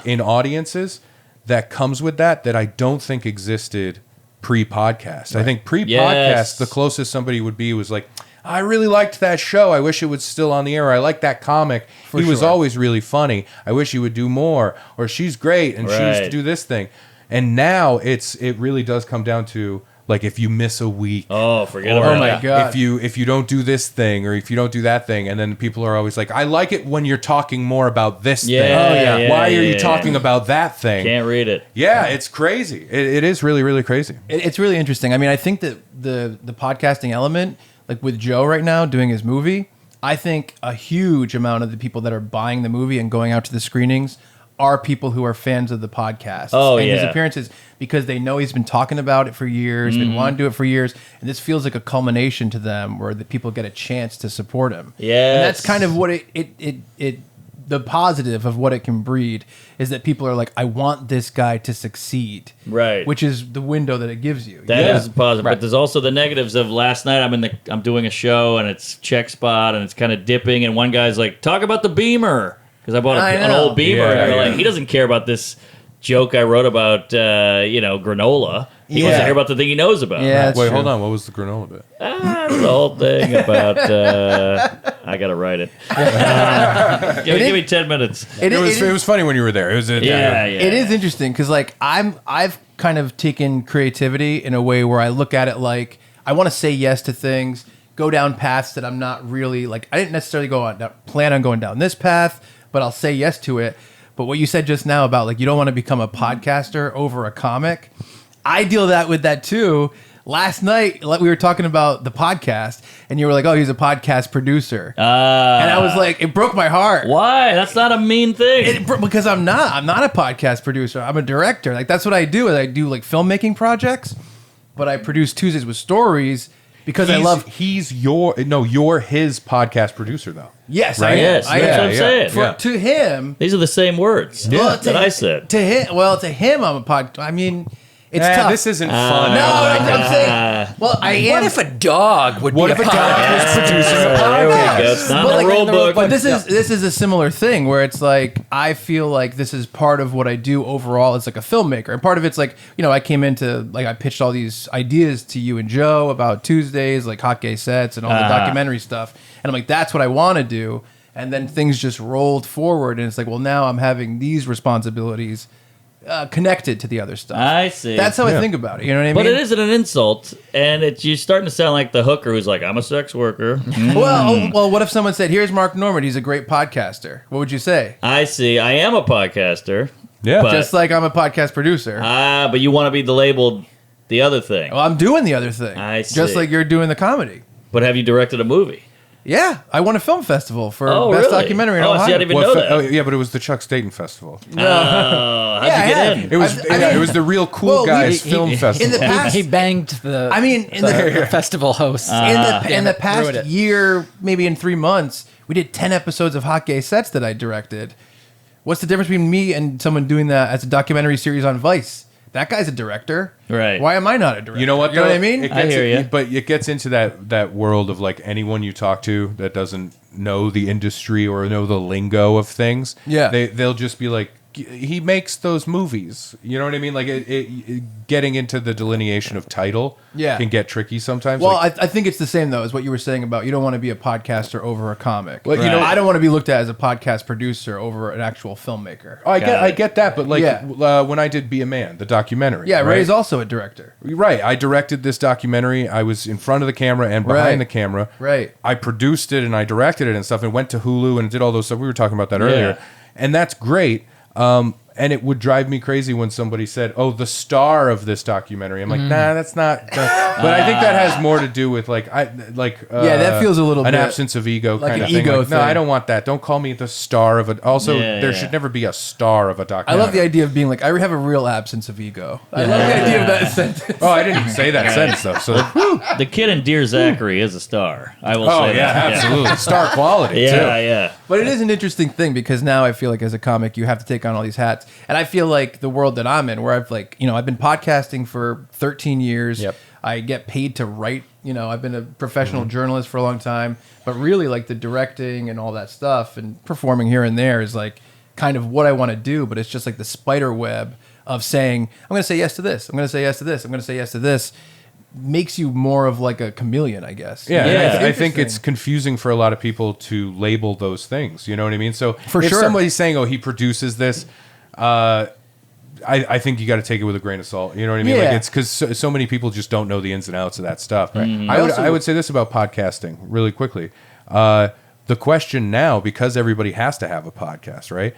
in audiences that comes with that I don't think existed pre-podcast. I think pre-podcast, the closest somebody would be was like, I really liked that show. I wish it was still on the air. Or I like that comic. He was always really funny. I wish he would do more. Or she's great and she used to do this thing. And now it really does come down to like if you miss a week. Oh, forget about it. Oh my God. If you don't do this thing or if you don't do that thing, and then people are always like, I like it when you're talking more about this thing. Why are you talking about that thing? Can't read it. Yeah, it's crazy. It is really, really crazy. It's really interesting. I mean, I think that the podcasting element, like with Joe right now doing his movie, I think a huge amount of the people that are buying the movie and going out to the screenings are people who are fans of the podcast and his appearances, because they know he's been talking about it for years, been wanting to do it for years, and this feels like a culmination to them where the people get a chance to support him. Yeah, and that's kind of what the positive of what it can breed is that people are like, I want this guy to succeed, right? Which is the window that it gives you. That is positive, but there's also the negatives of last night. I'm doing a show and it's check spot and it's kind of dipping, and one guy's like, talk about the Beamer. Because I bought an old Beamer, and they're like, he doesn't care about this joke I wrote about, granola. He wants to hear about the thing he knows about. Yeah, Wait, hold on. What was the granola bit? The whole thing about... I got to write it. Give me 10 minutes. It was funny when you were there. It was It is interesting because like I've kind of taken creativity in a way where I look at it like I want to say yes to things, go down paths that I'm not really like. I didn't necessarily plan on going down this path, but I'll say yes to it. But what you said just now about like you don't want to become a podcaster over a comic, I deal with that too. Last night, we were talking about the podcast, and you were like, "Oh, he's a podcast producer," and I was like, it broke my heart. Why? That's not a mean thing. Because I'm not a podcast producer. I'm a director. Like that's what I do. I do like filmmaking projects, but I produce Tuesdays with Stories. Because you're his podcast producer though. Yes, Yes, that's what I'm saying. To him, these are the same words that I said. To him, I'm a pod. I mean, it's tough. This isn't fun. No, I'm saying. Well, What if a dog would What be if a a dog podcast? was producing a There we podcast? go. It's not in the rule book. But this is a similar thing where it's like I feel like this is part of what I do overall as like a filmmaker, and part of it's like I came into like I pitched all these ideas to you and Joe about Tuesdays, like hot gay sets and all the documentary stuff, and I'm like that's what I want to do, and then things just rolled forward, and it's like well now I'm having these responsibilities. Connected to the other stuff. I see. That's how I think about it. You know what I mean? But it isn't an insult, and you're starting to sound like the hooker who's like, I'm a sex worker. Well, what if someone said, here's Mark Normand, he's a great podcaster. What would you say? I see. I am a podcaster. Yeah. But, Just like I'm a podcast producer. but you want to be labeled the other thing. Well, I'm doing the other thing. I see. Just like you're doing the comedy. But have you directed a movie? Yeah, I won a film festival for Oh, best really? documentary in Oh, Ohio. see, I didn't even know that. Oh, yeah, but it was the Chuck Staten Festival. How'd you get in? It was it was the Real Cool Guys Film Festival. In the past, He banged the. the festival hosts. in the Ruined past it. year, maybe in 3 months, we did 10 episodes of hot gay sets that I directed. What's the difference between me and someone doing that as a documentary series on Vice? That guy's a director. Right. Why am I not a director? You know what? You know what I mean? I hear you. But it gets into that world of like anyone you talk to that doesn't know the industry or know the lingo of things. Yeah. They'll just be like, he makes those movies. You know what I mean? Like getting into the delineation of title can get tricky sometimes. Well, like, I think it's the same though as what you were saying about you don't want to be a podcaster over a comic. Well, Right. I don't want to be looked at as a podcast producer over an actual filmmaker. I get that, but like when I did Be a Man, the documentary. Yeah, right? Ray's also a director. Right. I directed this documentary. I was in front of the camera and behind the camera. Right. I produced it and I directed it and stuff and went to Hulu and did all those stuff. We were talking about that earlier. And that's great. And it would drive me crazy when somebody said, "Oh, the star of this documentary." I'm like, "Nah, that's not." But I think that has more to do with that feels a little an bit absence of ego like kind an of thing. ego Like, no, thing. I don't want that. Don't call me the star of it. Also, there should never be a star of a I documentary. love the idea of being like, I have a real absence of ego. I love the idea of that sentence. Oh, I didn't say that sentence though. So, The kid in Dear Zachary is a star. I will say that. absolutely, star quality. too. Yeah. But it is an interesting thing because now I feel like as a comic, you have to take on all these hats. And I feel like the world that I'm in, where I've I've been podcasting for 13 years. Yep. I get paid to write. I've been a professional journalist for a long time. But really, like the directing and all that stuff and performing here and there is like kind of what I want to do. But it's just like the spider web of saying, I'm going to say yes to this. I'm going to say yes to this. I'm going to say yes to this. makes you more of like a chameleon, I guess. Yeah, I think it's confusing for a lot of people to label those things. You know what I mean? So if somebody's saying, "Oh, he produces this," I think you got to take it with a grain of salt. You know what I mean? Yeah. Like it's because so many people just don't know the ins and outs of that stuff. Right. I would say this about podcasting really quickly. The question now, because everybody has to have a podcast, right?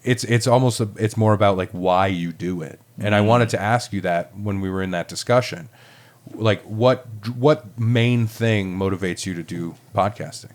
It's more about like why you do it. And I wanted to ask you that when we were in that discussion. Like what main thing motivates you to do podcasting?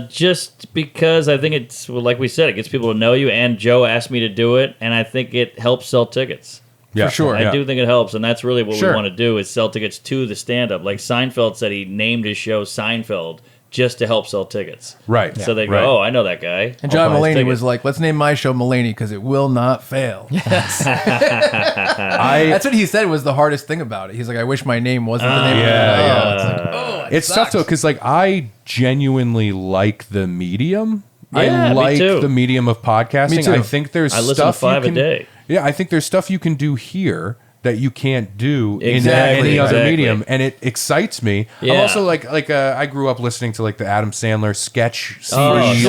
Just because I think it's, well, like we said, it gets people to know you, and Joe asked me to do it, and I think it helps sell tickets. Yeah, for sure. I do think it helps, and that's really what we want to do is sell tickets to the stand-up. Like Seinfeld said he named his show Seinfeld just to help sell tickets. Right. So they go, oh, I know that guy. And John Mulaney was like, let's name my show Mulaney because it will not fail. Yes. That's what he said was the hardest thing about it. He's like, I wish my name wasn't the name of the It's tough though, because like I genuinely like the medium. Yeah, I like me too. the medium of podcasting. Me too. I think there's I listen stuff to 5 you can, a day. Yeah, I think there's stuff you can do here that you can't do Exactly, in any other exactly. medium, and it excites me. Yeah. I'm also like I grew up listening to like the Adam Sandler sketch Oh, series.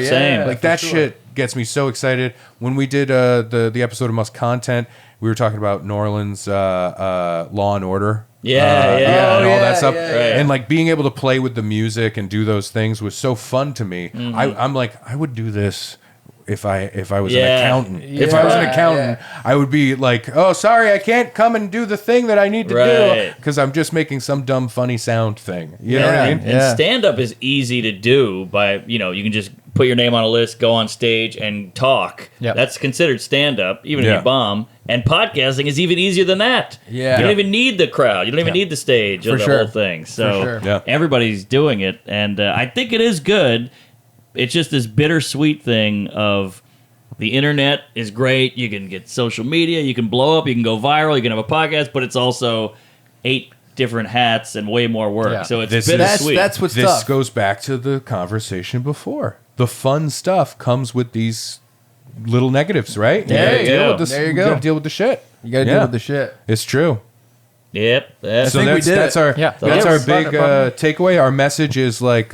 same, same. Like that shit gets me so excited. When we did the episode of Must Content, we were talking about New Orleans Law and Order. And all that stuff. yeah. And like being able to play with the music and do those things was so fun to me. I'm like, I would do this if I was an accountant. If I was an accountant, I would be like, oh, sorry, I can't come and do the thing that I need to do because I'm just making some dumb funny sound thing. You know what I mean? And stand-up is easy to do by, you can just put your name on a list, go on stage, and talk. Yep. That's considered stand-up, even if you bomb. And podcasting is even easier than that. Yeah. You don't even need the crowd. You don't even need the stage or the whole thing. So everybody's doing it, and I think it is good. It's just this bittersweet thing of the internet is great. You can get social media. You can blow up. You can go viral. You can have a podcast, but it's also 8 different hats and way more work. Yeah. So it's This bittersweet. That's what's This tough. goes back to the conversation before. The fun stuff comes with these little negatives, right? There you go. There you You go. gotta deal with the shit. You got to deal with the shit. It's true. Yep. That's So think we that's, did that's it. our Yeah. that's Yeah. our big takeaway. Our message is like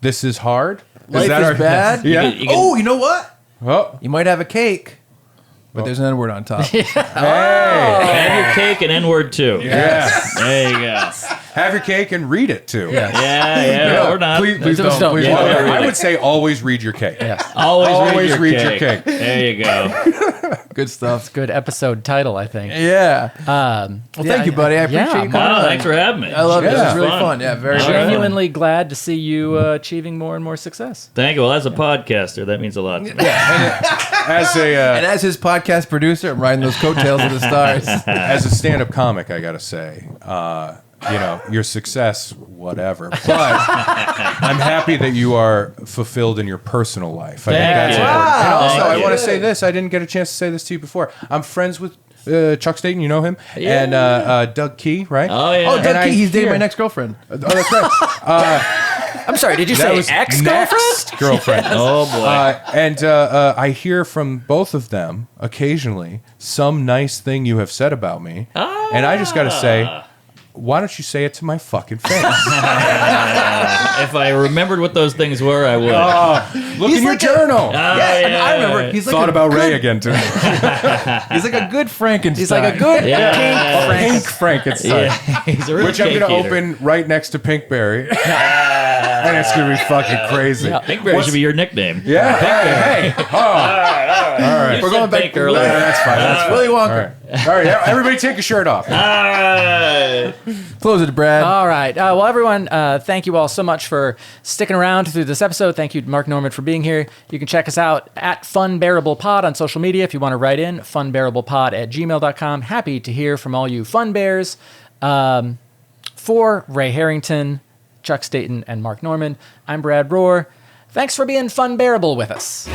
this is hard. Life that is our, bad. Yeah. You can- Oh, you know what? Oh, You might have a cake, but there's an N-word on top. hey. have your cake and N-word too. Yeah. There you go. Have your cake and read it too. Yeah, or not. Please Just don't. don't. Please Yeah, don't. yeah, I read would say always read your cake. Always read your cake. There you go. Good stuff. Good episode title, I think. Yeah. Well, Thank you, buddy. I appreciate you coming Oh, on. thanks for having me. I love it. This Yeah. is really fun. Yeah, very, very fun. Genuinely glad to see you achieving more and more success. Thank you. Well, as a podcaster, that means a lot to me. As a And as his podcast producer, I'm riding those coattails of the stars. as a stand-up comic, I gotta say, your success, whatever. But I'm happy that you are fulfilled in your personal life. I think Thank that's you. important. And also, Thank I want you. to say this. I didn't get a chance to say this to you before. I'm friends with Chuck Staten. You know him, and Doug Key, right? Oh, yeah. Oh, And Doug I Key, he's dating hear- my next girlfriend. Oh, that's right. I'm sorry, did you That say was ex-girlfriend? girlfriend. Oh, boy. And I hear from both of them occasionally some nice thing you have said about me, and I just got to say, why don't you say it to my fucking face? If I remembered what those things were, I would. Look in your like a- journal. And I remember he's like Thought a about good, Ray again today. He's like a good Frankenstein. He's like a good Yeah. Pink Frankenstein. Yeah. He's a real Which I'm cake going to eater. open right next to Pinkberry. And it's going to be fucking crazy. Yeah. Pinkberry should be your nickname. Yeah. Hey. Oh. All right. You We're said going back pink to earlier. Yeah, that's fine. That's Willy All Wonka. right. All right. Everybody take your shirt off. All right. Close it, Brad. All right. Well, everyone, thank you all so much for sticking around through this episode. Thank you to Mark Norman for being here. You can check us out at Funbearable Pod on social media if you want to write in, funbearablepod@gmail.com. Happy to hear from all you fun bears. For Ray Harrington, Chuck Staten, and Mark Norman, I'm Brad Rohr. Thanks for being Funbearable with us.